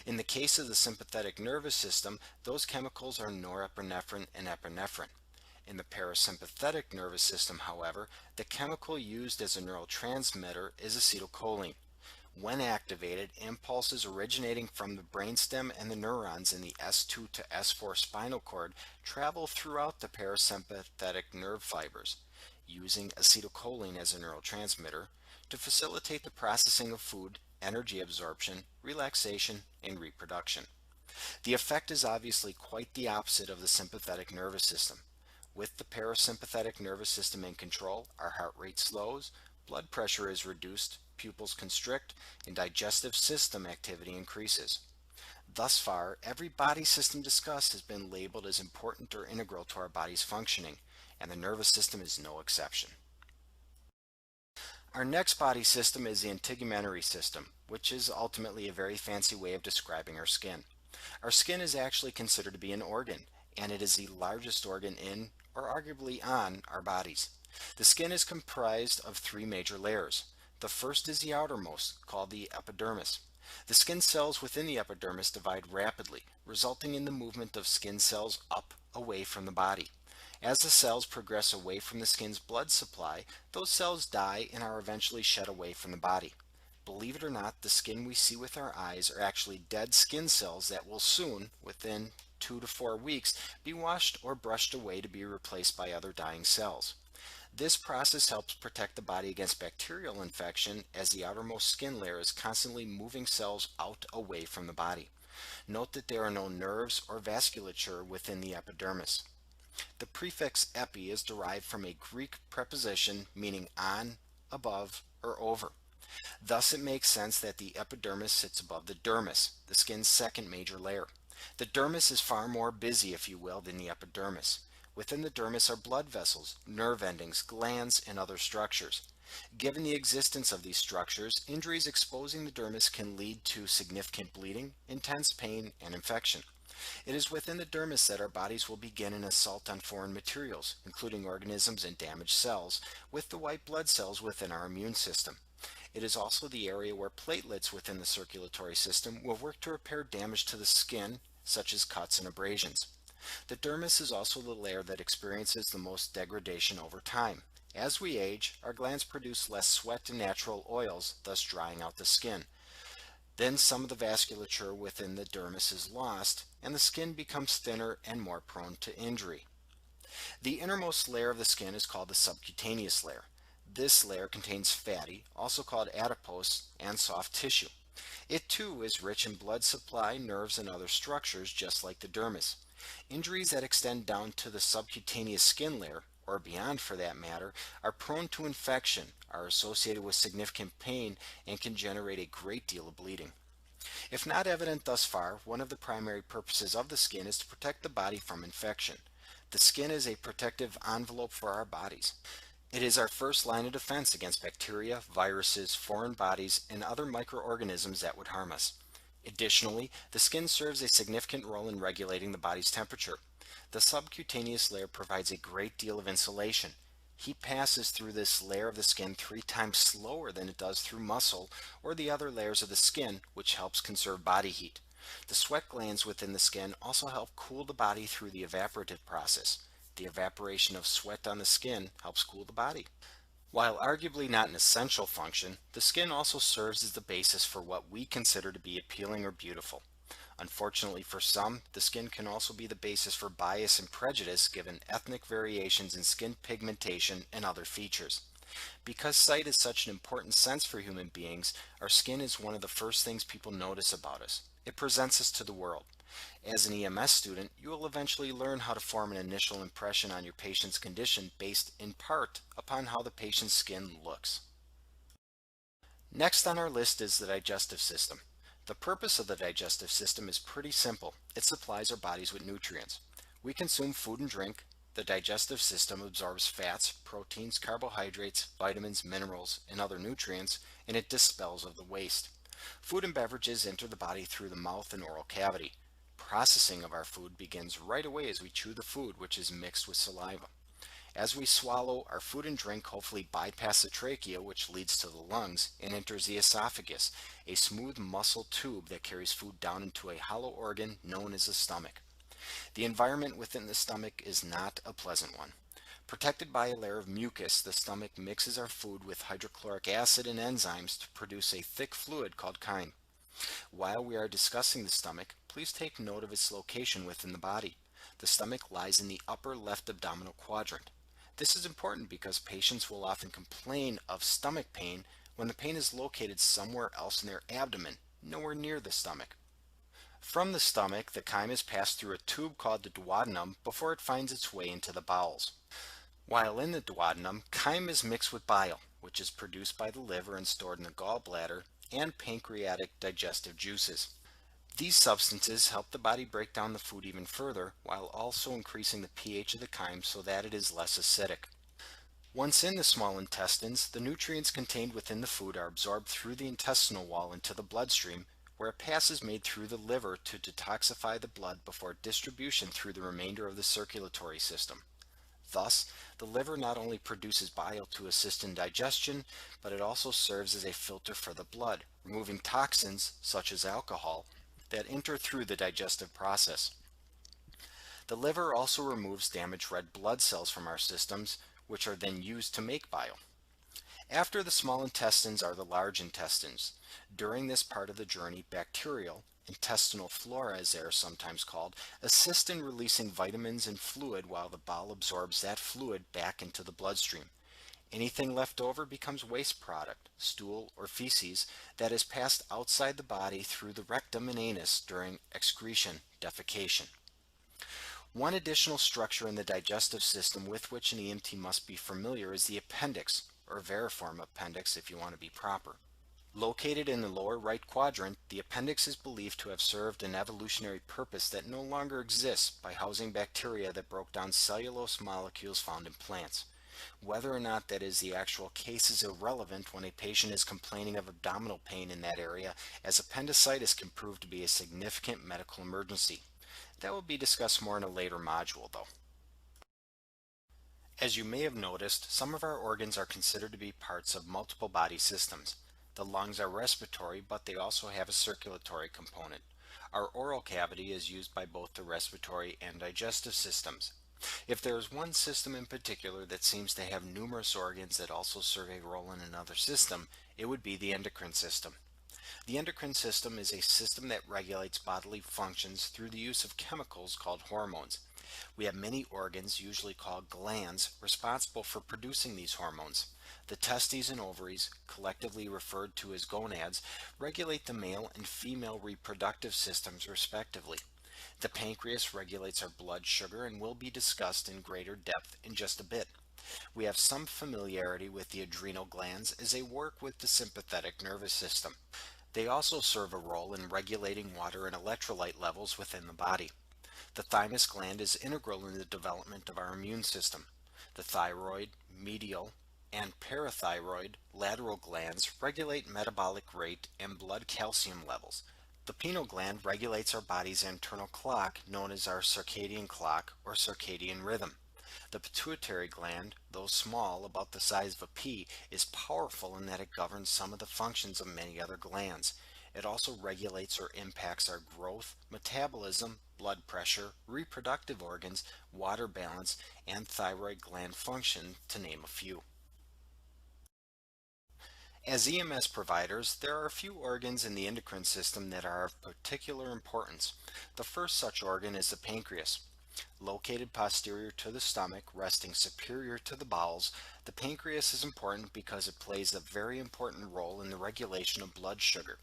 In the case of the sympathetic nervous system, those chemicals are norepinephrine and epinephrine. In the parasympathetic nervous system, however, the chemical used as a neurotransmitter is acetylcholine. When activated, impulses originating from the brainstem and the neurons in the S2 to S4 spinal cord travel throughout the parasympathetic nerve fibers, using acetylcholine as a neurotransmitter to facilitate the processing of food, energy absorption, relaxation, and reproduction. The effect is obviously quite the opposite of the sympathetic nervous system. With the parasympathetic nervous system in control, our heart rate slows, blood pressure is reduced, pupils constrict, and digestive system activity increases. Thus far, every body system discussed has been labeled as important or integral to our body's functioning, and the nervous system is no exception. Our next body system is the integumentary system, which is ultimately a very fancy way of describing our skin. Our skin is actually considered to be an organ, and it is the largest organ in, or arguably on, our bodies. The skin is comprised of three major layers. The first is the outermost, called the epidermis. The skin cells within the epidermis divide rapidly, resulting in the movement of skin cells up, away from the body. As the cells progress away from the skin's blood supply, those cells die and are eventually shed away from the body. Believe it or not, the skin we see with our eyes are actually dead skin cells that will soon, within 2 to 4 weeks, be washed or brushed away to be replaced by other dying cells. This process helps protect the body against bacterial infection as the outermost skin layer is constantly moving cells out away from the body. Note that there are no nerves or vasculature within the epidermis. The prefix epi is derived from a Greek preposition meaning on, above, or over. Thus it makes sense that the epidermis sits above the dermis, the skin's second major layer. The dermis is far more busy, if you will, than the epidermis. Within the dermis are blood vessels, nerve endings, glands, and other structures. Given the existence of these structures, injuries exposing the dermis can lead to significant bleeding, intense pain, and infection. It is within the dermis that our bodies will begin an assault on foreign materials, including organisms and damaged cells, with the white blood cells within our immune system. It is also the area where platelets within the circulatory system will work to repair damage to the skin, such as cuts and abrasions. The dermis is also the layer that experiences the most degradation over time. As we age, our glands produce less sweat and natural oils, thus drying out the skin. Then some of the vasculature within the dermis is lost, and the skin becomes thinner and more prone to injury. The innermost layer of the skin is called the subcutaneous layer. This layer contains fatty, also called adipose, and soft tissue. It too is rich in blood supply, nerves, and other structures just like the dermis. Injuries that extend down to the subcutaneous skin layer, or beyond for that matter, are prone to infection, are associated with significant pain, and can generate a great deal of bleeding. If not evident thus far, one of the primary purposes of the skin is to protect the body from infection. The skin is a protective envelope for our bodies. It is our first line of defense against bacteria, viruses, foreign bodies, and other microorganisms that would harm us. Additionally, the skin serves a significant role in regulating the body's temperature. The subcutaneous layer provides a great deal of insulation. Heat passes through this layer of the skin 3 times slower than it does through muscle or the other layers of the skin, which helps conserve body heat. The sweat glands within the skin also help cool the body through the evaporative process. The evaporation of sweat on the skin helps cool the body. While arguably not an essential function, the skin also serves as the basis for what we consider to be appealing or beautiful. Unfortunately for some, the skin can also be the basis for bias and prejudice given ethnic variations in skin pigmentation and other features. Because sight is such an important sense for human beings, our skin is one of the first things people notice about us. It presents us to the world. As an EMS student, you will eventually learn how to form an initial impression on your patient's condition based in part upon how the patient's skin looks. Next on our list is the digestive system. The purpose of the digestive system is pretty simple. It supplies our bodies with nutrients. We consume food and drink. The digestive system absorbs fats, proteins, carbohydrates, vitamins, minerals, and other nutrients, and it dispels of the waste. Food and beverages enter the body through the mouth and oral cavity. Processing of our food begins right away as we chew the food, which is mixed with saliva. As we swallow, our food and drink hopefully bypass the trachea, which leads to the lungs, and enters the esophagus, a smooth muscle tube that carries food down into a hollow organ known as the stomach. The environment within the stomach is not a pleasant one. Protected by a layer of mucus, the stomach mixes our food with hydrochloric acid and enzymes to produce a thick fluid called chyme. While we are discussing the stomach, please take note of its location within the body. The stomach lies in the upper left abdominal quadrant. This is important because patients will often complain of stomach pain when the pain is located somewhere else in their abdomen, nowhere near the stomach. From the stomach, the chyme is passed through a tube called the duodenum before it finds its way into the bowels. While in the duodenum, chyme is mixed with bile, which is produced by the liver and stored in the gallbladder, and pancreatic digestive juices. These substances help the body break down the food even further, while also increasing the pH of the chyme so that it is less acidic. Once in the small intestines, the nutrients contained within the food are absorbed through the intestinal wall into the bloodstream, where a pass is made through the liver to detoxify the blood before distribution through the remainder of the circulatory system. Thus, the liver not only produces bile to assist in digestion, but it also serves as a filter for the blood, removing toxins, such as alcohol, that enter through the digestive process. The liver also removes damaged red blood cells from our systems, which are then used to make bile. After the small intestines are the large intestines. During this part of the journey, bacterial, intestinal flora as they are sometimes called, assist in releasing vitamins and fluid while the bowel absorbs that fluid back into the bloodstream. Anything left over becomes waste product, stool or feces, that is passed outside the body through the rectum and anus during excretion, defecation. One additional structure in the digestive system with which an EMT must be familiar is the appendix, or variform appendix if you want to be proper. Located in the lower right quadrant, the appendix is believed to have served an evolutionary purpose that no longer exists by housing bacteria that broke down cellulose molecules found in plants. Whether or not that is the actual case is irrelevant when a patient is complaining of abdominal pain in that area, as appendicitis can prove to be a significant medical emergency. That will be discussed more in a later module, though. As you may have noticed, some of our organs are considered to be parts of multiple body systems. The lungs are respiratory, but they also have a circulatory component. Our oral cavity is used by both the respiratory and digestive systems. If there is one system in particular that seems to have numerous organs that also serve a role in another system, it would be the endocrine system. The endocrine system is a system that regulates bodily functions through the use of chemicals called hormones. We have many organs, usually called glands, responsible for producing these hormones. The testes and ovaries, collectively referred to as gonads, regulate the male and female reproductive systems respectively. The pancreas regulates our blood sugar and will be discussed in greater depth in just a bit. We have some familiarity with the adrenal glands as they work with the sympathetic nervous system. They also serve a role in regulating water and electrolyte levels within the body. The thymus gland is integral in the development of our immune system. The thyroid, medial, and parathyroid lateral glands regulate metabolic rate and blood calcium levels. The pineal gland regulates our body's internal clock, known as our circadian clock or circadian rhythm. The pituitary gland, though small, about the size of a pea, is powerful in that it governs some of the functions of many other glands. It also regulates or impacts our growth, metabolism, blood pressure, reproductive organs, water balance, and thyroid gland function, to name a few. As EMS providers, there are a few organs in the endocrine system that are of particular importance. The first such organ is the pancreas. Located posterior to the stomach, resting superior to the bowels, the pancreas is important because it plays a very important role in the regulation of blood sugar.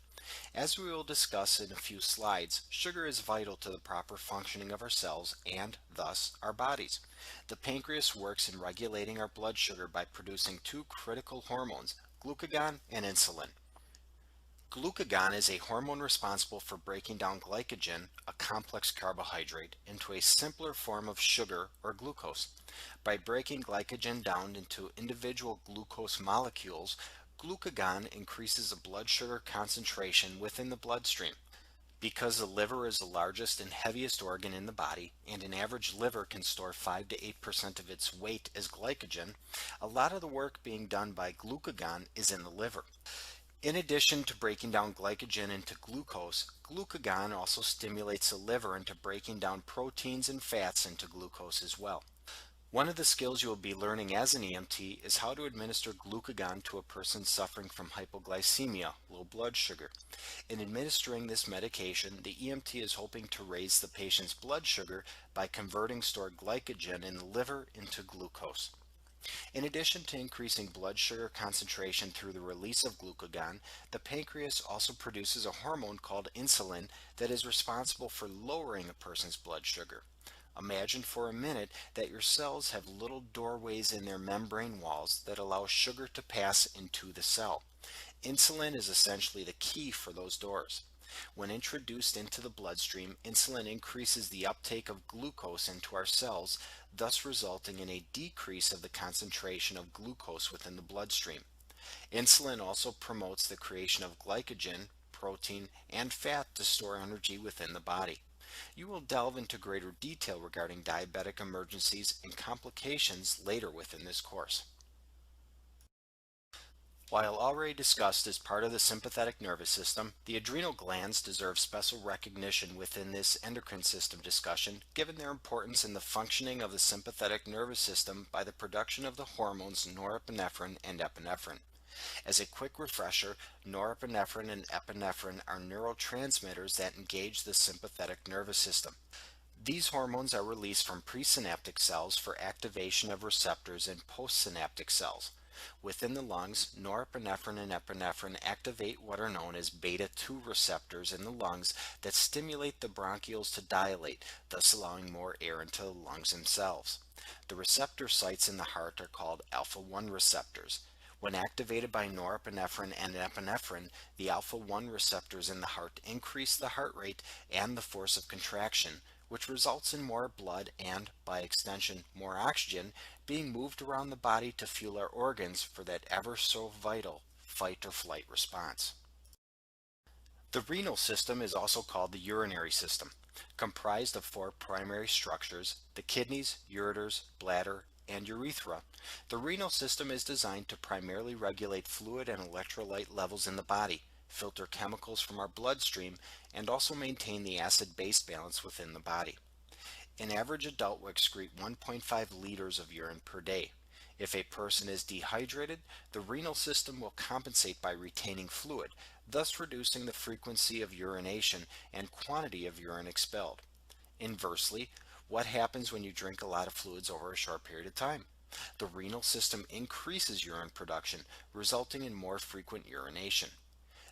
As we will discuss in a few slides, sugar is vital to the proper functioning of our cells and, thus, our bodies. The pancreas works in regulating our blood sugar by producing two critical hormones, glucagon and insulin. Glucagon is a hormone responsible for breaking down glycogen, a complex carbohydrate, into a simpler form of sugar or glucose. By breaking glycogen down into individual glucose molecules, glucagon increases the blood sugar concentration within the bloodstream. Because the liver is the largest and heaviest organ in the body, and an average liver can store 5 to 8% of its weight as glycogen, a lot of the work being done by glucagon is in the liver. In addition to breaking down glycogen into glucose, glucagon also stimulates the liver into breaking down proteins and fats into glucose as well. One of the skills you will be learning as an EMT is how to administer glucagon to a person suffering from hypoglycemia, low blood sugar. In administering this medication, the EMT is hoping to raise the patient's blood sugar by converting stored glycogen in the liver into glucose. In addition to increasing blood sugar concentration through the release of glucagon, the pancreas also produces a hormone called insulin that is responsible for lowering a person's blood sugar. Imagine for a minute that your cells have little doorways in their membrane walls that allow sugar to pass into the cell. Insulin is essentially the key for those doors. When introduced into the bloodstream, insulin increases the uptake of glucose into our cells, thus resulting in a decrease of the concentration of glucose within the bloodstream. Insulin also promotes the creation of glycogen, protein, and fat to store energy within the body. You will delve into greater detail regarding diabetic emergencies and complications later within this course. While already discussed as part of the sympathetic nervous system, the adrenal glands deserve special recognition within this endocrine system discussion, given their importance in the functioning of the sympathetic nervous system by the production of the hormones norepinephrine and epinephrine. As a quick refresher, norepinephrine and epinephrine are neurotransmitters that engage the sympathetic nervous system. These hormones are released from presynaptic cells for activation of receptors in postsynaptic cells. Within the lungs, norepinephrine and epinephrine activate what are known as beta 2 receptors in the lungs that stimulate the bronchioles to dilate, thus allowing more air into the lungs themselves. The receptor sites in the heart are called alpha 1 receptors. When activated by norepinephrine and epinephrine, the alpha 1 receptors in the heart increase the heart rate and the force of contraction, which results in more blood and, by extension, more oxygen being moved around the body to fuel our organs for that ever so vital fight or flight response. The renal system is also called the urinary system, comprised of four primary structures: the kidneys, ureters, bladder, and urethra. The renal system is designed to primarily regulate fluid and electrolyte levels in the body, filter chemicals from our bloodstream, and also maintain the acid-base balance within the body. An average adult will excrete 1.5 liters of urine per day. If a person is dehydrated, the renal system will compensate by retaining fluid, thus reducing the frequency of urination and quantity of urine expelled. Inversely, what happens when you drink a lot of fluids over a short period of time? The renal system increases urine production, resulting in more frequent urination.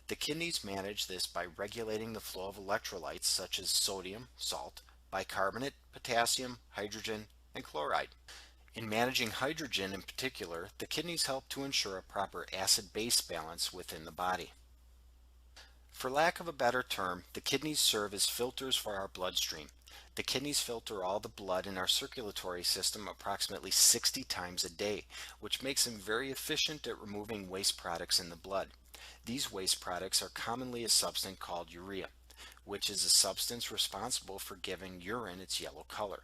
The kidneys manage this by regulating the flow of electrolytes such as sodium, salt, bicarbonate, potassium, hydrogen, and chloride. In managing hydrogen in particular, the kidneys help to ensure a proper acid-base balance within the body. For lack of a better term, the kidneys serve as filters for our bloodstream. The kidneys filter all the blood in our circulatory system approximately 60 times a day, which makes them very efficient at removing waste products in the blood. These waste products are commonly a substance called urea, which is a substance responsible for giving urine its yellow color.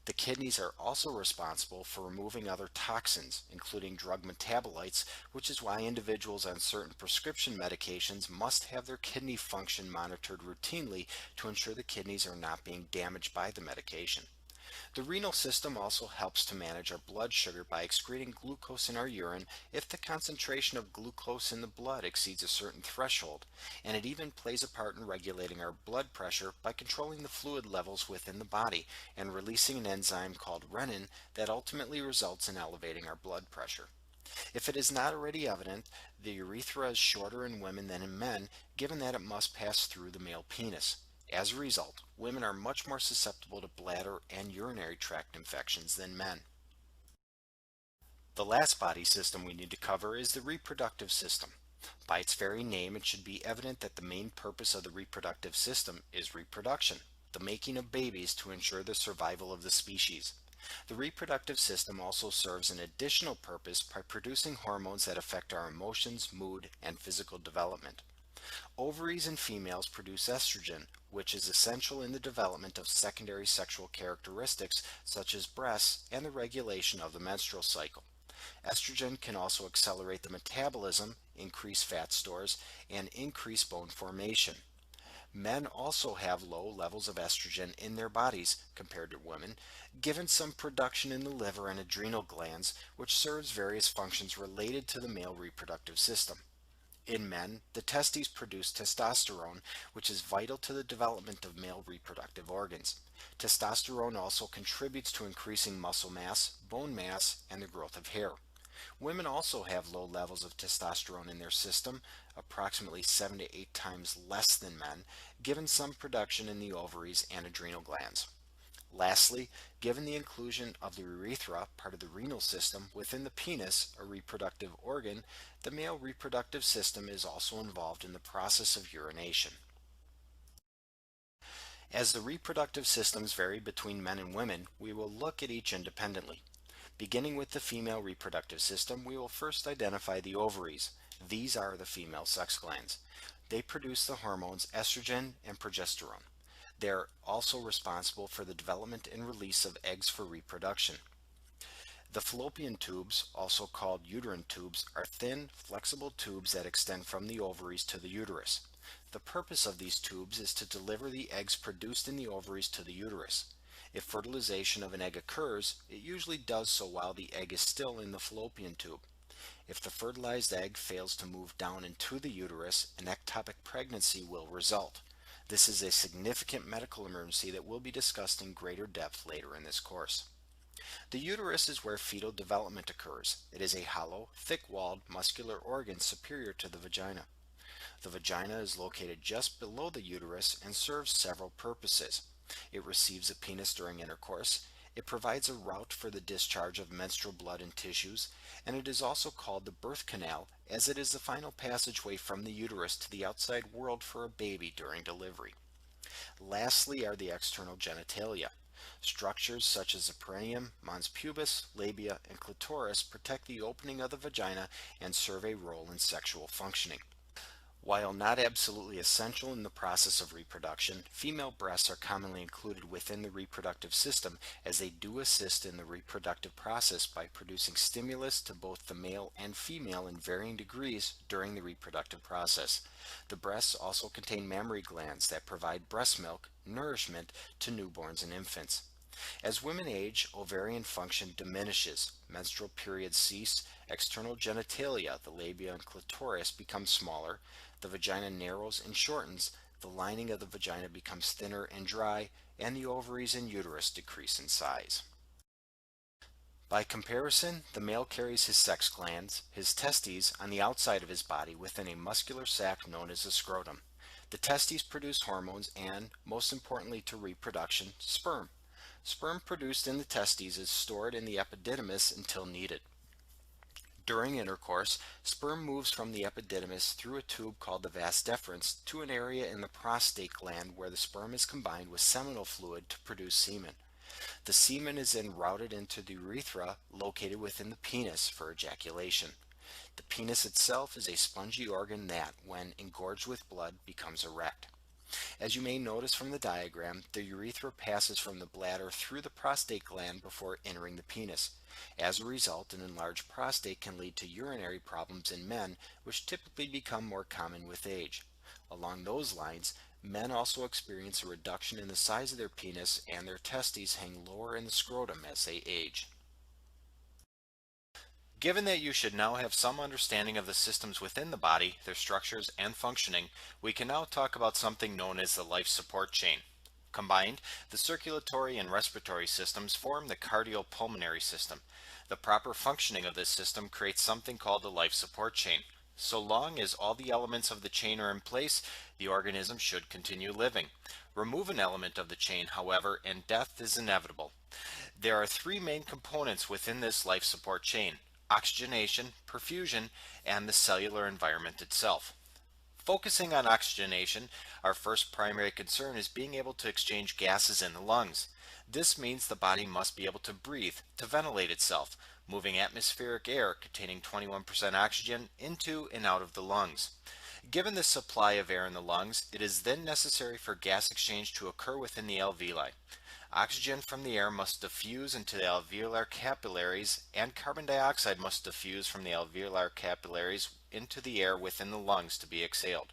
The kidneys are also responsible for removing other toxins, including drug metabolites, which is why individuals on certain prescription medications must have their kidney function monitored routinely to ensure the kidneys are not being damaged by the medication. The renal system also helps to manage our blood sugar by excreting glucose in our urine if the concentration of glucose in the blood exceeds a certain threshold, and it even plays a part in regulating our blood pressure by controlling the fluid levels within the body and releasing an enzyme called renin that ultimately results in elevating our blood pressure. If it is not already evident, the urethra is shorter in women than in men, given that it must pass through the male penis. As a result, women are much more susceptible to bladder and urinary tract infections than men. The last body system we need to cover is the reproductive system. By its very name, it should be evident that the main purpose of the reproductive system is reproduction, the making of babies to ensure the survival of the species. The reproductive system also serves an additional purpose by producing hormones that affect our emotions, mood, and physical development. Ovaries in females produce estrogen, which is essential in the development of secondary sexual characteristics such as breasts and the regulation of the menstrual cycle. Estrogen can also accelerate the metabolism, increase fat stores, and increase bone formation. Men also have low levels of estrogen in their bodies compared to women, given some production in the liver and adrenal glands, which serves various functions related to the male reproductive system. In men, the testes produce testosterone, which is vital to the development of male reproductive organs. Testosterone also contributes to increasing muscle mass, bone mass, and the growth of hair. Women also have low levels of testosterone in their system, approximately 7 to 8 times less than men, given some production in the ovaries and adrenal glands. Lastly, given the inclusion of the urethra, part of the renal system, within the penis, a reproductive organ, the male reproductive system is also involved in the process of urination. As the reproductive systems vary between men and women, we will look at each independently. Beginning with the female reproductive system, we will first identify the ovaries. These are the female sex glands. They produce the hormones estrogen and progesterone. They are also responsible for the development and release of eggs for reproduction. The fallopian tubes, also called uterine tubes, are thin, flexible tubes that extend from the ovaries to the uterus. The purpose of these tubes is to deliver the eggs produced in the ovaries to the uterus. If fertilization of an egg occurs, it usually does so while the egg is still in the fallopian tube. If the fertilized egg fails to move down into the uterus, an ectopic pregnancy will result. This is a significant medical emergency that will be discussed in greater depth later in this course. The uterus is where fetal development occurs. It is a hollow, thick-walled, muscular organ superior to the vagina. The vagina is located just below the uterus and serves several purposes. It receives a penis during intercourse. It provides a route for the discharge of menstrual blood and tissues, and it is also called the birth canal as it is the final passageway from the uterus to the outside world for a baby during delivery. Lastly are the external genitalia. Structures such as the perineum, mons pubis, labia, and clitoris protect the opening of the vagina and serve a role in sexual functioning. While not absolutely essential in the process of reproduction, female breasts are commonly included within the reproductive system as they do assist in the reproductive process by producing stimulus to both the male and female in varying degrees during the reproductive process. The breasts also contain mammary glands that provide breast milk, nourishment to newborns and infants. As women age, ovarian function diminishes, menstrual periods cease, external genitalia, the labia and clitoris, become smaller, the vagina narrows and shortens, the lining of the vagina becomes thinner and dry, and the ovaries and uterus decrease in size. By comparison, the male carries his sex glands, his testes, on the outside of his body within a muscular sac known as the scrotum. The testes produce hormones and, most importantly to reproduction, sperm. Sperm produced in the testes is stored in the epididymis until needed. During intercourse, sperm moves from the epididymis through a tube called the vas deferens to an area in the prostate gland where the sperm is combined with seminal fluid to produce semen. The semen is then routed into the urethra located within the penis for ejaculation. The penis itself is a spongy organ that, when engorged with blood, becomes erect. As you may notice from the diagram, the urethra passes from the bladder through the prostate gland before entering the penis. As a result, an enlarged prostate can lead to urinary problems in men, which typically become more common with age. Along those lines, men also experience a reduction in the size of their penis and their testes hang lower in the scrotum as they age. Given that you should now have some understanding of the systems within the body, their structures and functioning, we can now talk about something known as the life support chain. Combined, the circulatory and respiratory systems form the cardiopulmonary system. The proper functioning of this system creates something called the life support chain. So long as all the elements of the chain are in place, the organism should continue living. Remove an element of the chain, however, and death is inevitable. There are three main components within this life support chain: oxygenation, perfusion, and the cellular environment itself. Focusing on oxygenation, our first primary concern is being able to exchange gases in the lungs. This means the body must be able to breathe, to ventilate itself, moving atmospheric air containing 21% oxygen into and out of the lungs. Given the supply of air in the lungs, it is then necessary for gas exchange to occur within the alveoli. Oxygen from the air must diffuse into the alveolar capillaries, and carbon dioxide must diffuse from the alveolar capillaries into the air within the lungs to be exhaled.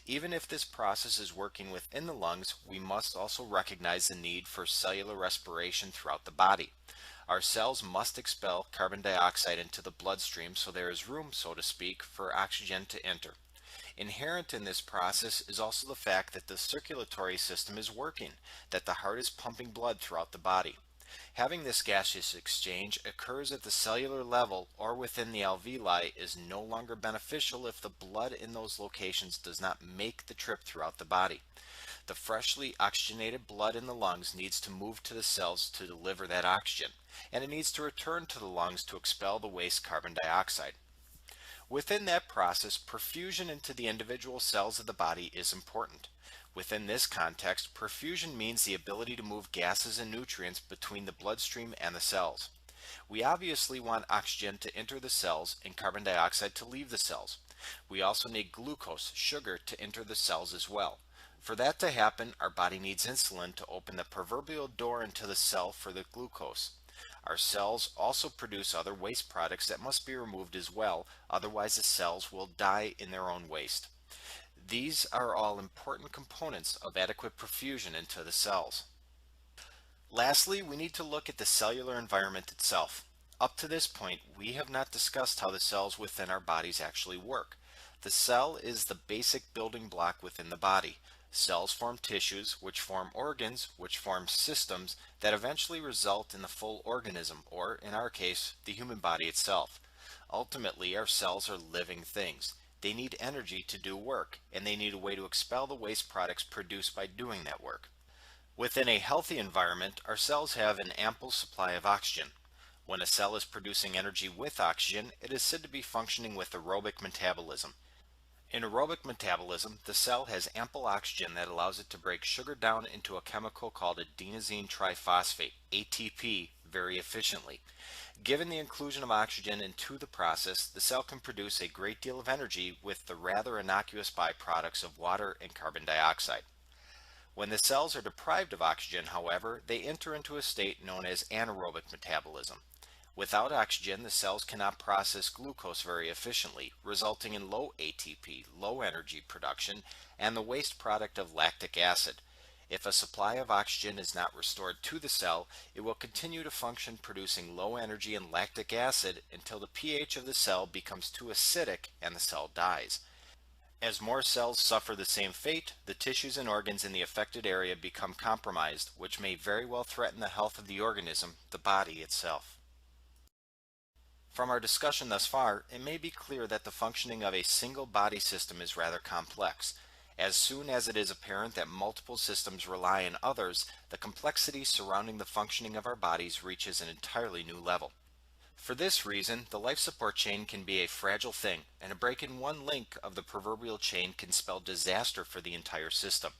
Even if this process is working within the lungs, we must also recognize the need for cellular respiration throughout the body. Our cells must expel carbon dioxide into the bloodstream so there is room, so to speak, for oxygen to enter. Inherent in this process is also the fact that the circulatory system is working, that the heart is pumping blood throughout the body. Having this gaseous exchange occurs at the cellular level or within the alveoli is no longer beneficial if the blood in those locations does not make the trip throughout the body. The freshly oxygenated blood in the lungs needs to move to the cells to deliver that oxygen, and it needs to return to the lungs to expel the waste carbon dioxide. Within that process, perfusion into the individual cells of the body is important. Within this context, perfusion means the ability to move gases and nutrients between the bloodstream and the cells. We obviously want oxygen to enter the cells and carbon dioxide to leave the cells. We also need glucose, sugar, to enter the cells as well. For that to happen, our body needs insulin to open the proverbial door into the cell for the glucose. Our cells also produce other waste products that must be removed as well, otherwise the cells will die in their own waste. These are all important components of adequate perfusion into the cells. Lastly, we need to look at the cellular environment itself. Up to this point, we have not discussed how the cells within our bodies actually work. The cell is the basic building block within the body. Cells form tissues, which form organs, which form systems that eventually result in the full organism, or in our case, the human body itself. Ultimately, our cells are living things. They need energy to do work, and they need a way to expel the waste products produced by doing that work. Within a healthy environment, our cells have an ample supply of oxygen. When a cell is producing energy with oxygen, it is said to be functioning with aerobic metabolism. In aerobic metabolism, the cell has ample oxygen that allows it to break sugar down into a chemical called adenosine triphosphate, ATP, very efficiently. Given the inclusion of oxygen into the process, the cell can produce a great deal of energy with the rather innocuous byproducts of water and carbon dioxide. When the cells are deprived of oxygen, however, they enter into a state known as anaerobic metabolism. Without oxygen, the cells cannot process glucose very efficiently, resulting in low ATP, low energy production, and the waste product of lactic acid. If a supply of oxygen is not restored to the cell, it will continue to function producing low energy and lactic acid until the pH of the cell becomes too acidic and the cell dies. As more cells suffer the same fate, the tissues and organs in the affected area become compromised, which may very well threaten the health of the organism, the body itself. From our discussion thus far, it may be clear that the functioning of a single body system is rather complex. As soon as it is apparent that multiple systems rely on others, the complexity surrounding the functioning of our bodies reaches an entirely new level. For this reason, the life support chain can be a fragile thing, and a break in one link of the proverbial chain can spell disaster for the entire system.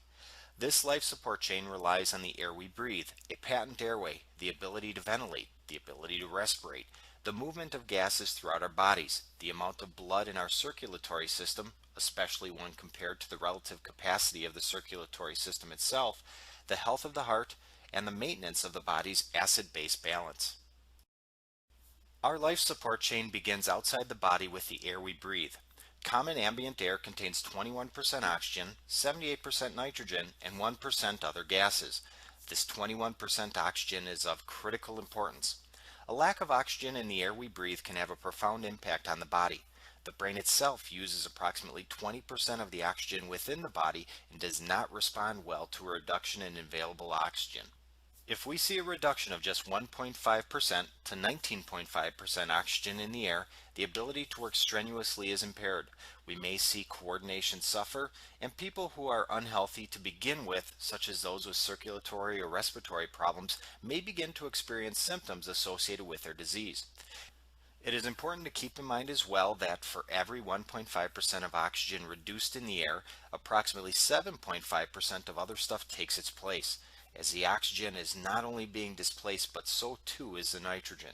This life support chain relies on the air we breathe, a patent airway, the ability to ventilate, the ability to respirate, the movement of gases throughout our bodies, the amount of blood in our circulatory system, especially when compared to the relative capacity of the circulatory system itself, the health of the heart, and the maintenance of the body's acid-base balance. Our life support chain begins outside the body with the air we breathe. Common ambient air contains 21% oxygen, 78% nitrogen, and 1% other gases. This 21% oxygen is of critical importance. A lack of oxygen in the air we breathe can have a profound impact on the body. The brain itself uses approximately 20% of the oxygen within the body and does not respond well to a reduction in available oxygen. If we see a reduction of just 1.5% to 19.5% oxygen in the air, the ability to work strenuously is impaired. We may see coordination suffer, and people who are unhealthy to begin with, such as those with circulatory or respiratory problems, may begin to experience symptoms associated with their disease. It is important to keep in mind as well that for every 1.5% of oxygen reduced in the air, approximately 7.5% of other stuff takes its place, as the oxygen is not only being displaced but so too is the nitrogen.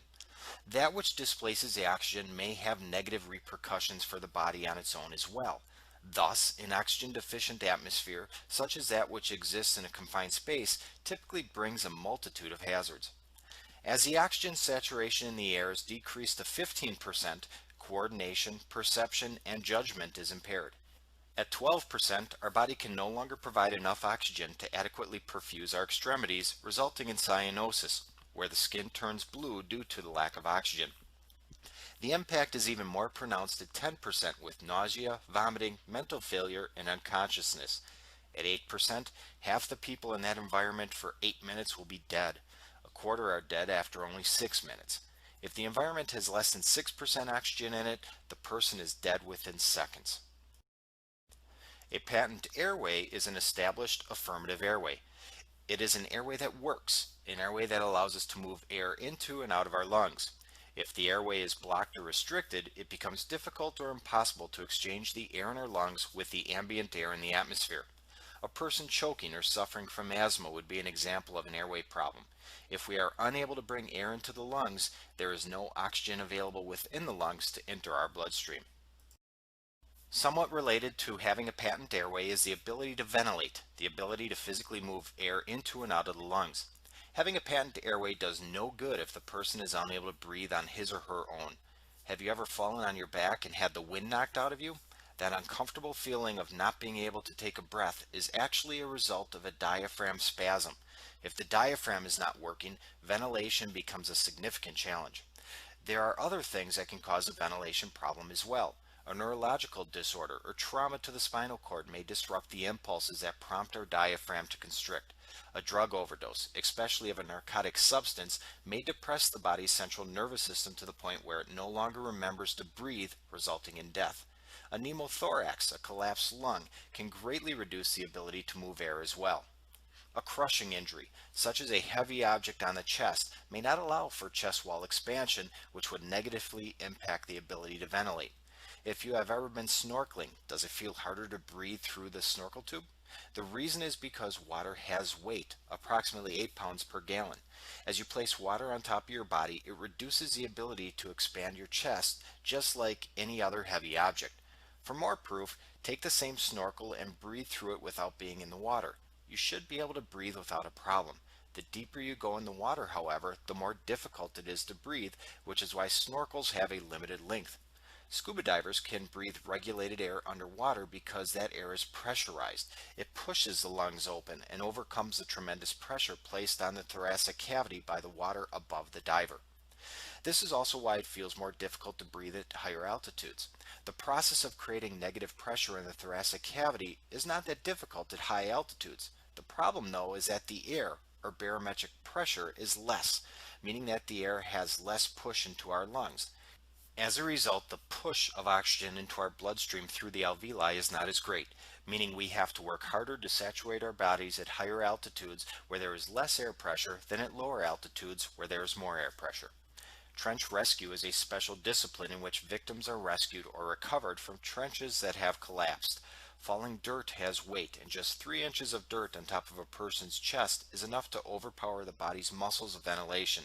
That which displaces the oxygen may have negative repercussions for the body on its own as well. Thus, an oxygen deficient atmosphere, such as that which exists in a confined space, typically brings a multitude of hazards. As the oxygen saturation in the air is decreased to 15%, coordination, perception, and judgment is impaired. At 12%, our body can no longer provide enough oxygen to adequately perfuse our extremities, resulting in cyanosis, where the skin turns blue due to the lack of oxygen. The impact is even more pronounced at 10% with nausea, vomiting, mental failure, and unconsciousness. At 8%, half the people in that environment for 8 minutes will be dead. A quarter are dead after only 6 minutes. If the environment has less than 6% oxygen in it, the person is dead within seconds. A patent airway is an established affirmative airway. It is an airway that works, an airway that allows us to move air into and out of our lungs. If the airway is blocked or restricted, it becomes difficult or impossible to exchange the air in our lungs with the ambient air in the atmosphere. A person choking or suffering from asthma would be an example of an airway problem. If we are unable to bring air into the lungs, there is no oxygen available within the lungs to enter our bloodstream. Somewhat related to having a patent airway is the ability to ventilate, the ability to physically move air into and out of the lungs. Having a patent airway does no good if the person is unable to breathe on his or her own. Have you ever fallen on your back and had the wind knocked out of you? That uncomfortable feeling of not being able to take a breath is actually a result of a diaphragm spasm. If the diaphragm is not working, ventilation becomes a significant challenge. There are other things that can cause a ventilation problem as well. A neurological disorder or trauma to the spinal cord may disrupt the impulses that prompt our diaphragm to constrict. A drug overdose, especially of a narcotic substance, may depress the body's central nervous system to the point where it no longer remembers to breathe, resulting in death. A pneumothorax, a collapsed lung, can greatly reduce the ability to move air as well. A crushing injury, such as a heavy object on the chest, may not allow for chest wall expansion, which would negatively impact the ability to ventilate. If you have ever been snorkeling, does it feel harder to breathe through the snorkel tube? The reason is because water has weight, approximately 8 pounds per gallon. As you place water on top of your body, it reduces the ability to expand your chest, just like any other heavy object. For more proof, take the same snorkel and breathe through it without being in the water. You should be able to breathe without a problem. The deeper you go in the water, however, the more difficult it is to breathe, which is why snorkels have a limited length. Scuba divers can breathe regulated air underwater because that air is pressurized. It pushes the lungs open and overcomes the tremendous pressure placed on the thoracic cavity by the water above the diver. This is also why it feels more difficult to breathe at higher altitudes. The process of creating negative pressure in the thoracic cavity is not that difficult at high altitudes. The problem, though, is that the air, or barometric pressure, is less, meaning that the air has less push into our lungs. As a result, the push of oxygen into our bloodstream through the alveoli is not as great, meaning we have to work harder to saturate our bodies at higher altitudes where there is less air pressure than at lower altitudes where there is more air pressure. Trench rescue is a special discipline in which victims are rescued or recovered from trenches that have collapsed. Falling dirt has weight, and just 3 inches of dirt on top of a person's chest is enough to overpower the body's muscles of ventilation.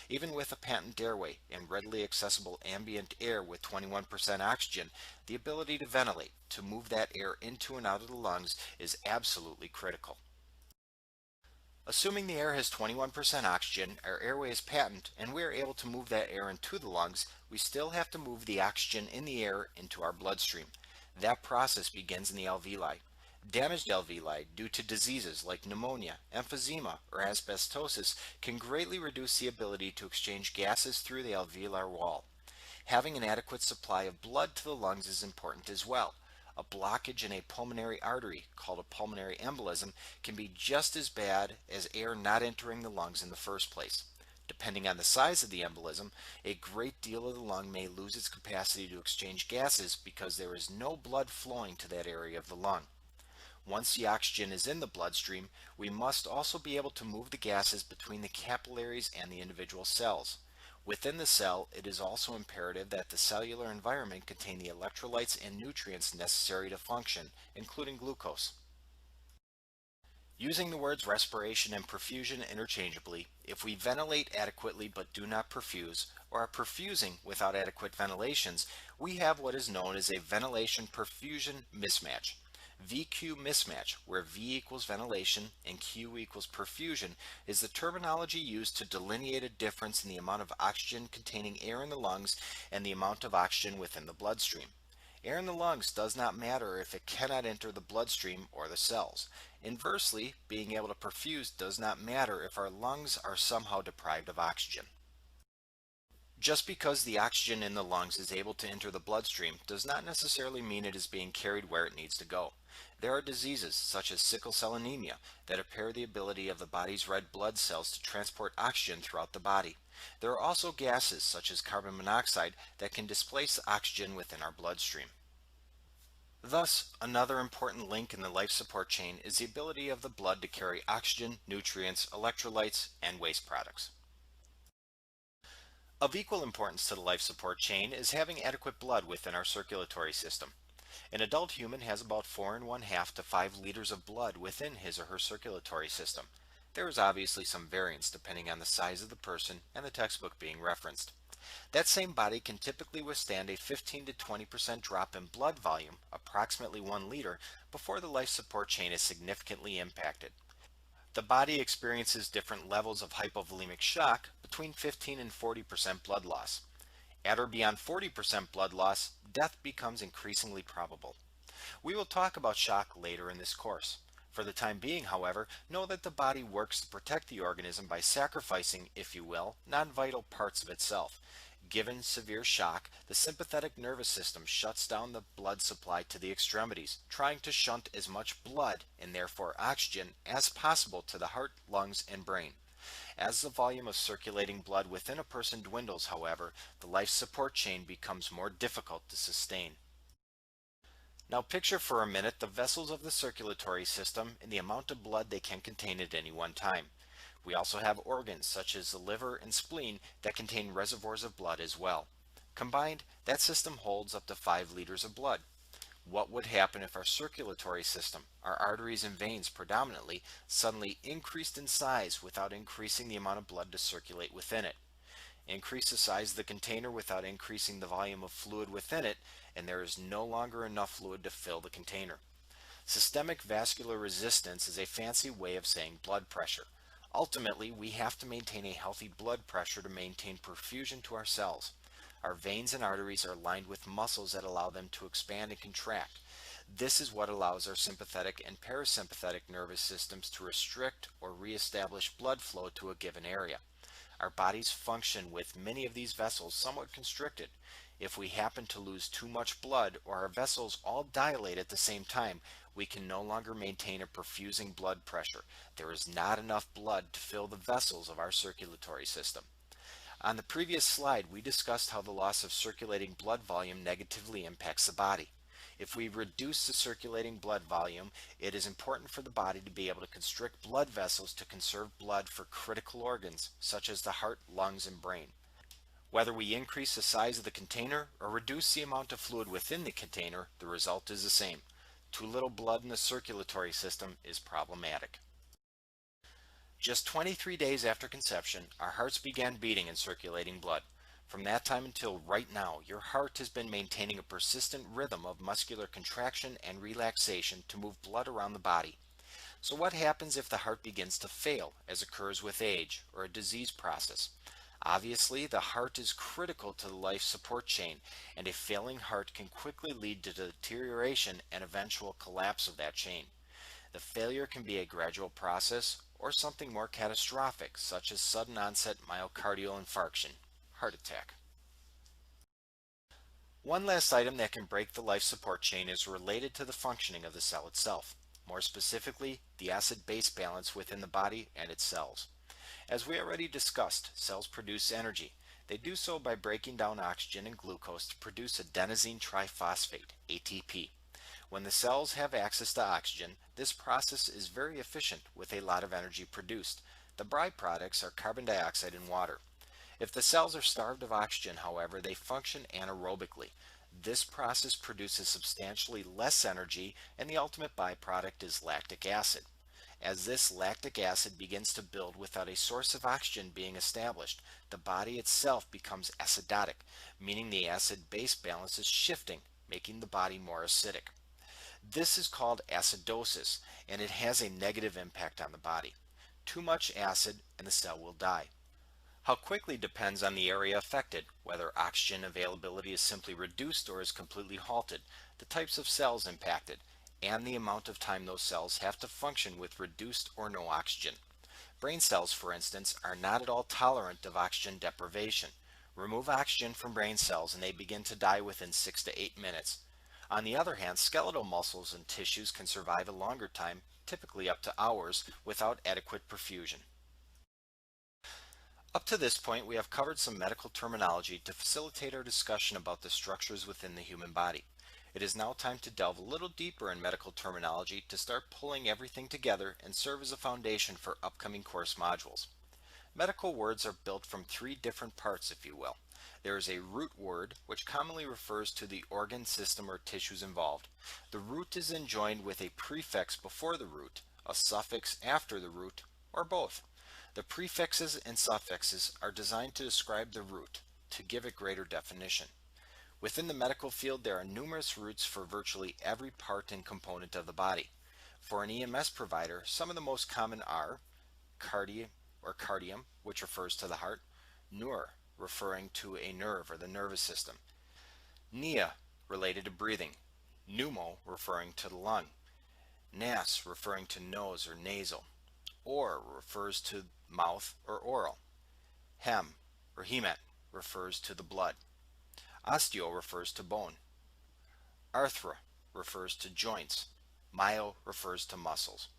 Even with a patent airway and readily accessible ambient air with 21% oxygen, the ability to ventilate, to move that air into and out of the lungs, is absolutely critical. Assuming the air has 21% oxygen, our airway is patent, and we are able to move that air into the lungs, we still have to move the oxygen in the air into our bloodstream. That process begins in the alveoli. Damaged alveoli due to diseases like pneumonia, emphysema, or asbestosis can greatly reduce the ability to exchange gases through the alveolar wall. Having an adequate supply of blood to the lungs is important as well. A blockage in a pulmonary artery, called a pulmonary embolism, can be just as bad as air not entering the lungs in the first place. Depending on the size of the embolism, a great deal of the lung may lose its capacity to exchange gases because there is no blood flowing to that area of the lung. Once the oxygen is in the bloodstream, we must also be able to move the gases between the capillaries and the individual cells. Within the cell, it is also imperative that the cellular environment contain the electrolytes and nutrients necessary to function, including glucose. Using the words respiration and perfusion interchangeably, if we ventilate adequately but do not perfuse, or are perfusing without adequate ventilations, we have what is known as a ventilation-perfusion mismatch. VQ mismatch, where V equals ventilation and Q equals perfusion, is the terminology used to delineate a difference in the amount of oxygen containing air in the lungs and the amount of oxygen within the bloodstream. Air in the lungs does not matter if it cannot enter the bloodstream or the cells. Inversely, being able to perfuse does not matter if our lungs are somehow deprived of oxygen. Just because the oxygen in the lungs is able to enter the bloodstream does not necessarily mean it is being carried where it needs to go. There are diseases, such as sickle cell anemia, that impair the ability of the body's red blood cells to transport oxygen throughout the body. There are also gases, such as carbon monoxide, that can displace oxygen within our bloodstream. Thus, another important link in the life support chain is the ability of the blood to carry oxygen, nutrients, electrolytes, and waste products. Of equal importance to the life support chain is having adequate blood within our circulatory system. An adult human has about 4.5 to 5 liters of blood within his or her circulatory system. There is obviously some variance depending on the size of the person and the textbook being referenced. That same body can typically withstand a 15 to 20% drop in blood volume, approximately 1 liter, before the life support chain is significantly impacted. The body experiences different levels of hypovolemic shock between 15 and 40% blood loss. At or beyond 40% blood loss, death becomes increasingly probable. We will talk about shock later in this course. For the time being, however, know that the body works to protect the organism by sacrificing, if you will, non-vital parts of itself. Given severe shock, the sympathetic nervous system shuts down the blood supply to the extremities, trying to shunt as much blood, and therefore oxygen, as possible to the heart, lungs, and brain. As the volume of circulating blood within a person dwindles, however, the life support chain becomes more difficult to sustain. Now picture for a minute the vessels of the circulatory system and the amount of blood they can contain at any one time. We also have organs such as the liver and spleen that contain reservoirs of blood as well. Combined, that system holds up to 5 liters of blood. What would happen if our circulatory system, our arteries and veins predominantly, suddenly increased in size without increasing the amount of blood to circulate within it? Increase the size of the container without increasing the volume of fluid within it, and there is no longer enough fluid to fill the container. Systemic vascular resistance is a fancy way of saying blood pressure. Ultimately, we have to maintain a healthy blood pressure to maintain perfusion to our cells. Our veins and arteries are lined with muscles that allow them to expand and contract. This is what allows our sympathetic and parasympathetic nervous systems to restrict or reestablish blood flow to a given area. Our bodies function with many of these vessels somewhat constricted. If we happen to lose too much blood or our vessels all dilate at the same time, we can no longer maintain a perfusing blood pressure. There is not enough blood to fill the vessels of our circulatory system. On the previous slide, we discussed how the loss of circulating blood volume negatively impacts the body. If we reduce the circulating blood volume, it is important for the body to be able to constrict blood vessels to conserve blood for critical organs, such as the heart, lungs, and brain. Whether we increase the size of the container or reduce the amount of fluid within the container, the result is the same. Too little blood in the circulatory system is problematic. Just 23 days after conception, our hearts began beating and circulating blood. From that time until right now, your heart has been maintaining a persistent rhythm of muscular contraction and relaxation to move blood around the body. So what happens if the heart begins to fail, as occurs with age or a disease process? Obviously, the heart is critical to the life support chain, and a failing heart can quickly lead to deterioration and eventual collapse of that chain. The failure can be a gradual process or something more catastrophic, such as sudden onset myocardial infarction, heart attack. One last item that can break the life support chain is related to the functioning of the cell itself, more specifically, the acid-base balance within the body and its cells. As we already discussed, cells produce energy. They do so by breaking down oxygen and glucose to produce adenosine triphosphate, ATP. When the cells have access to oxygen, this process is very efficient with a lot of energy produced. The byproducts are carbon dioxide and water. If the cells are starved of oxygen, however, they function anaerobically. This process produces substantially less energy, and the ultimate byproduct is lactic acid. As this lactic acid begins to build without a source of oxygen being established, the body itself becomes acidotic, meaning the acid-base balance is shifting, making the body more acidic. This is called acidosis, and it has a negative impact on the body. Too much acid and the cell will die. How quickly depends on the area affected, whether oxygen availability is simply reduced or is completely halted, the types of cells impacted, and the amount of time those cells have to function with reduced or no oxygen. Brain cells, for instance, are not at all tolerant of oxygen deprivation. Remove oxygen from brain cells and they begin to die within 6 to 8 minutes. On the other hand, skeletal muscles and tissues can survive a longer time, typically up to hours, without adequate perfusion. Up to this point, we have covered some medical terminology to facilitate our discussion about the structures within the human body. It is now time to delve a little deeper in medical terminology to start pulling everything together and serve as a foundation for upcoming course modules. Medical words are built from three different parts, if you will. There is a root word, which commonly refers to the organ system or tissues involved. The root is enjoined with a prefix before the root, a suffix after the root, or both. The prefixes and suffixes are designed to describe the root, to give it greater definition. Within the medical field, there are numerous roots for virtually every part and component of the body. For an EMS provider, some of the most common are cardia or cardium, which refers to the heart, neur, referring to a nerve or the nervous system, nia, related to breathing, pneumo, referring to the lung, nas, referring to nose or nasal, or refers to mouth or oral, hem or hemat refers to the blood, osteo refers to bone, arthra refers to joints, myo refers to muscles.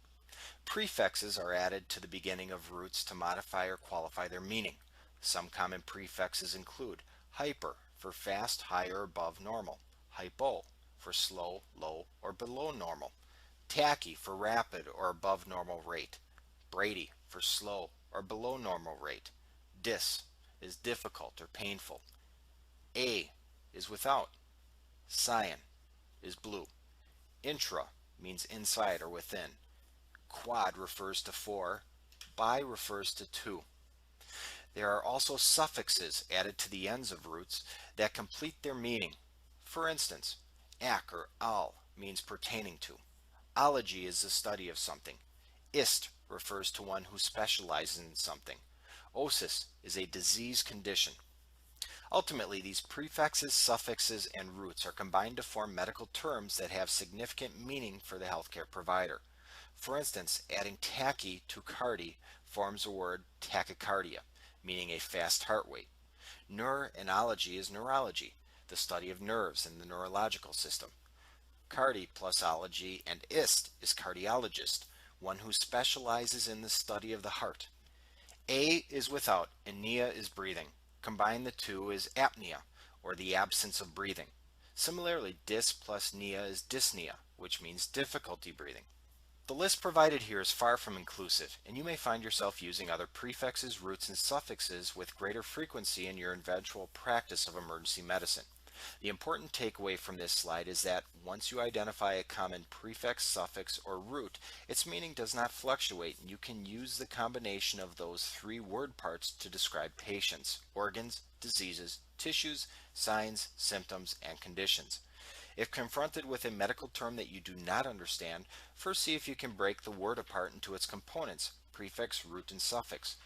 Prefixes are added to the beginning of roots to modify or qualify their meaning. Some common prefixes include hyper for fast, high, or above normal, hypo for slow, low, or below normal, tachy for rapid or above normal rate, brady for slow or below normal rate, dis is difficult or painful, a is without, cyan is blue, intra means inside or within, quad refers to four, bi refers to two. There are also suffixes added to the ends of roots that complete their meaning. For instance, ak or al means pertaining to. Ology is the study of something. Ist refers to one who specializes in something. Osis is a disease condition. Ultimately, these prefixes, suffixes, and roots are combined to form medical terms that have significant meaning for the healthcare provider. For instance, adding tachy to cardi forms the word tachycardia, meaning a fast heart rate. Neur in ology is neurology, the study of nerves and the neurological system. Cardi plus ology and ist is cardiologist, one who specializes in the study of the heart. A is without and nia is breathing. Combine the two is apnea, or the absence of breathing. Similarly, dis plus nia is dyspnea, which means difficulty breathing. The list provided here is far from inclusive, and you may find yourself using other prefixes, roots, and suffixes with greater frequency in your eventual practice of emergency medicine. The important takeaway from this slide is that once you identify a common prefix, suffix, or root, its meaning does not fluctuate, and you can use the combination of those three word parts to describe patients, organs, diseases, tissues, signs, symptoms, and conditions. If confronted with a medical term that you do not understand, first see if you can break the word apart into its components, prefix, root, and suffix.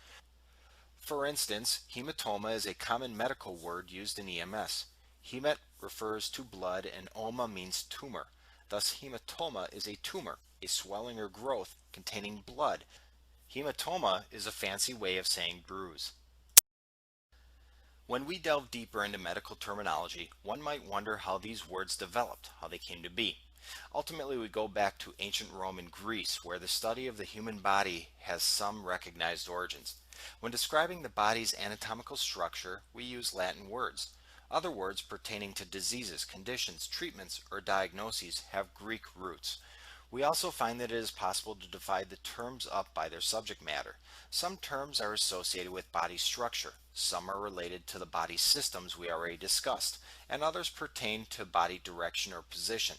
For instance, hematoma is a common medical word used in EMS. Hemat refers to blood and oma means tumor. Thus, hematoma is a tumor, a swelling or growth containing blood. Hematoma is a fancy way of saying bruise. When we delve deeper into medical terminology, one might wonder how these words developed, how they came to be. Ultimately, we go back to ancient Rome and Greece, where the study of the human body has some recognized origins. When describing the body's anatomical structure, we use Latin words. Other words pertaining to diseases, conditions, treatments, or diagnoses have Greek roots. We also find that it is possible to divide the terms up by their subject matter. Some terms are associated with body structure, some are related to the body systems we already discussed, and others pertain to body direction or position.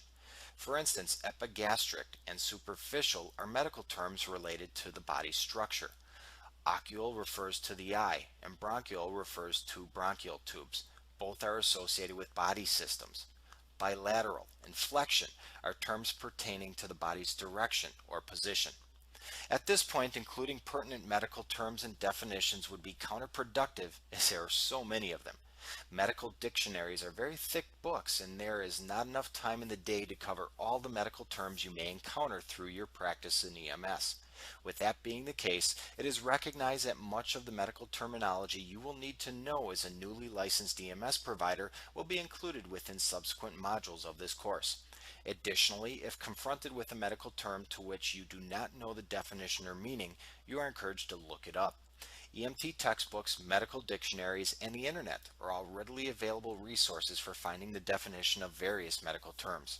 For instance, epigastric and superficial are medical terms related to the body structure. Ocular refers to the eye, and bronchial refers to bronchial tubes. Both are associated with body systems. Bilateral and flexion are terms pertaining to the body's direction or position. At this point, including pertinent medical terms and definitions would be counterproductive as there are so many of them. Medical dictionaries are very thick books, and there is not enough time in the day to cover all the medical terms you may encounter through your practice in EMS. With that being the case, it is recognized that much of the medical terminology you will need to know as a newly licensed EMS provider will be included within subsequent modules of this course. Additionally, if confronted with a medical term to which you do not know the definition or meaning, you are encouraged to look it up. EMT textbooks, medical dictionaries, and the internet are all readily available resources for finding the definition of various medical terms.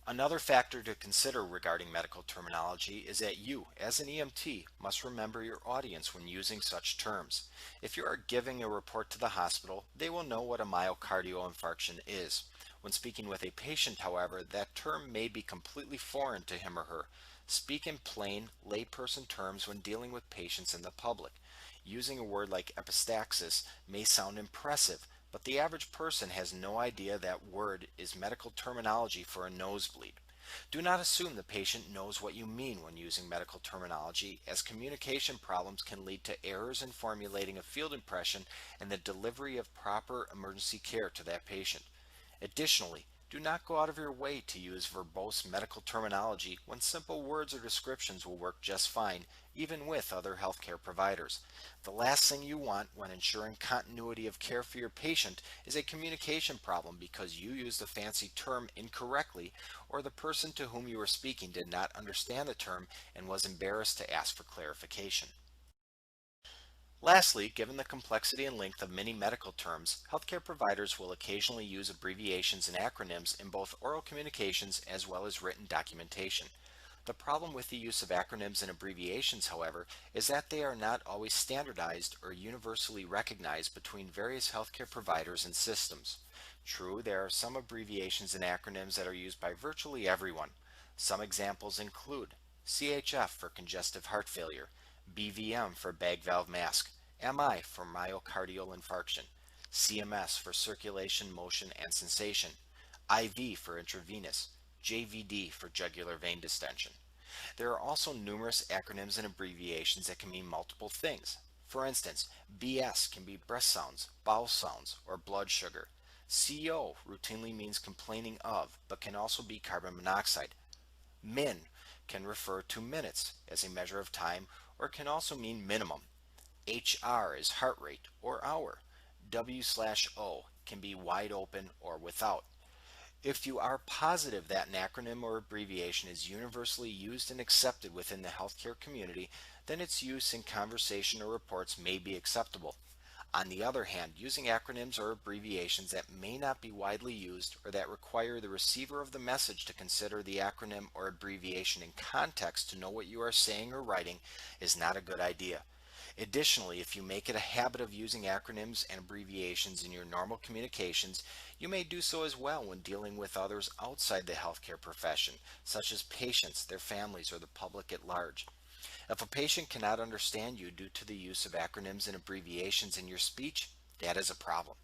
Another factor to consider regarding medical terminology is that you, as an EMT, must remember your audience when using such terms. If you are giving a report to the hospital, they will know what a myocardial infarction is. When speaking with a patient, however, that term may be completely foreign to him or her. Speak in plain, layperson terms when dealing with patients in the public. Using a word like epistaxis may sound impressive, but the average person has no idea that word is medical terminology for a nosebleed. Do not assume the patient knows what you mean when using medical terminology, as communication problems can lead to errors in formulating a field impression and the delivery of proper emergency care to that patient. Additionally, do not go out of your way to use verbose medical terminology when simple words or descriptions will work just fine, even with other healthcare providers. The last thing you want when ensuring continuity of care for your patient is a communication problem because you used a fancy term incorrectly or the person to whom you were speaking did not understand the term and was embarrassed to ask for clarification. Lastly, given the complexity and length of many medical terms, healthcare providers will occasionally use abbreviations and acronyms in both oral communications as well as written documentation. The problem with the use of acronyms and abbreviations, however, is that they are not always standardized or universally recognized between various healthcare providers and systems. True, there are some abbreviations and acronyms that are used by virtually everyone. Some examples include CHF for congestive heart failure, BVM for bag valve mask, MI for myocardial infarction, CMS for circulation, motion, and sensation, IV for intravenous, JVD for jugular vein distension. There are also numerous acronyms and abbreviations that can mean multiple things. For instance, BS can be breath sounds, bowel sounds, or blood sugar. CO routinely means complaining of, but can also be carbon monoxide. Min can refer to minutes as a measure of time or can also mean minimum. HR is heart rate or hour. W/O can be wide open or without. If you are positive that an acronym or abbreviation is universally used and accepted within the healthcare community, then its use in conversation or reports may be acceptable. On the other hand, using acronyms or abbreviations that may not be widely used or that require the receiver of the message to consider the acronym or abbreviation in context to know what you are saying or writing is not a good idea. Additionally, if you make it a habit of using acronyms and abbreviations in your normal communications, you may do so as well when dealing with others outside the healthcare profession, such as patients, their families, or the public at large. If a patient cannot understand you due to the use of acronyms and abbreviations in your speech, that is a problem.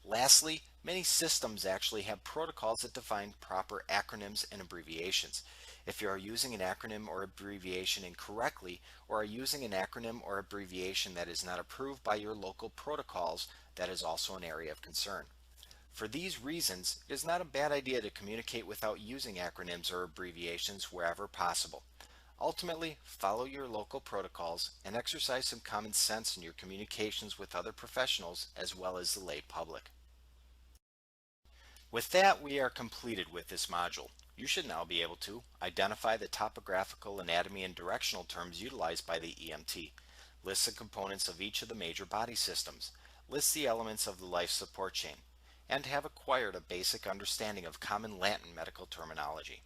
Lastly, many systems actually have protocols that define proper acronyms and abbreviations. If you are using an acronym or abbreviation incorrectly, or are using an acronym or abbreviation that is not approved by your local protocols, that is also an area of concern. For these reasons, it is not a bad idea to communicate without using acronyms or abbreviations wherever possible. Ultimately, follow your local protocols and exercise some common sense in your communications with other professionals as well as the lay public. With that, we are completed with this module. You should now be able to identify the topographical, anatomy, and directional terms utilized by the EMT, list the components of each of the major body systems, list the elements of the life support chain, and have acquired a basic understanding of common Latin medical terminology.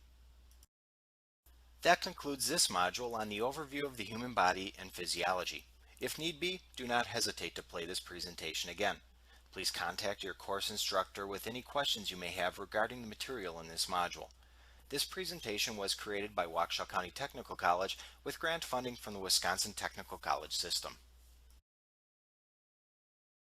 That concludes this module on the overview of the human body and physiology. If need be, do not hesitate to play this presentation again. Please contact your course instructor with any questions you may have regarding the material in this module. This presentation was created by Waukesha County Technical College with grant funding from the Wisconsin Technical College System.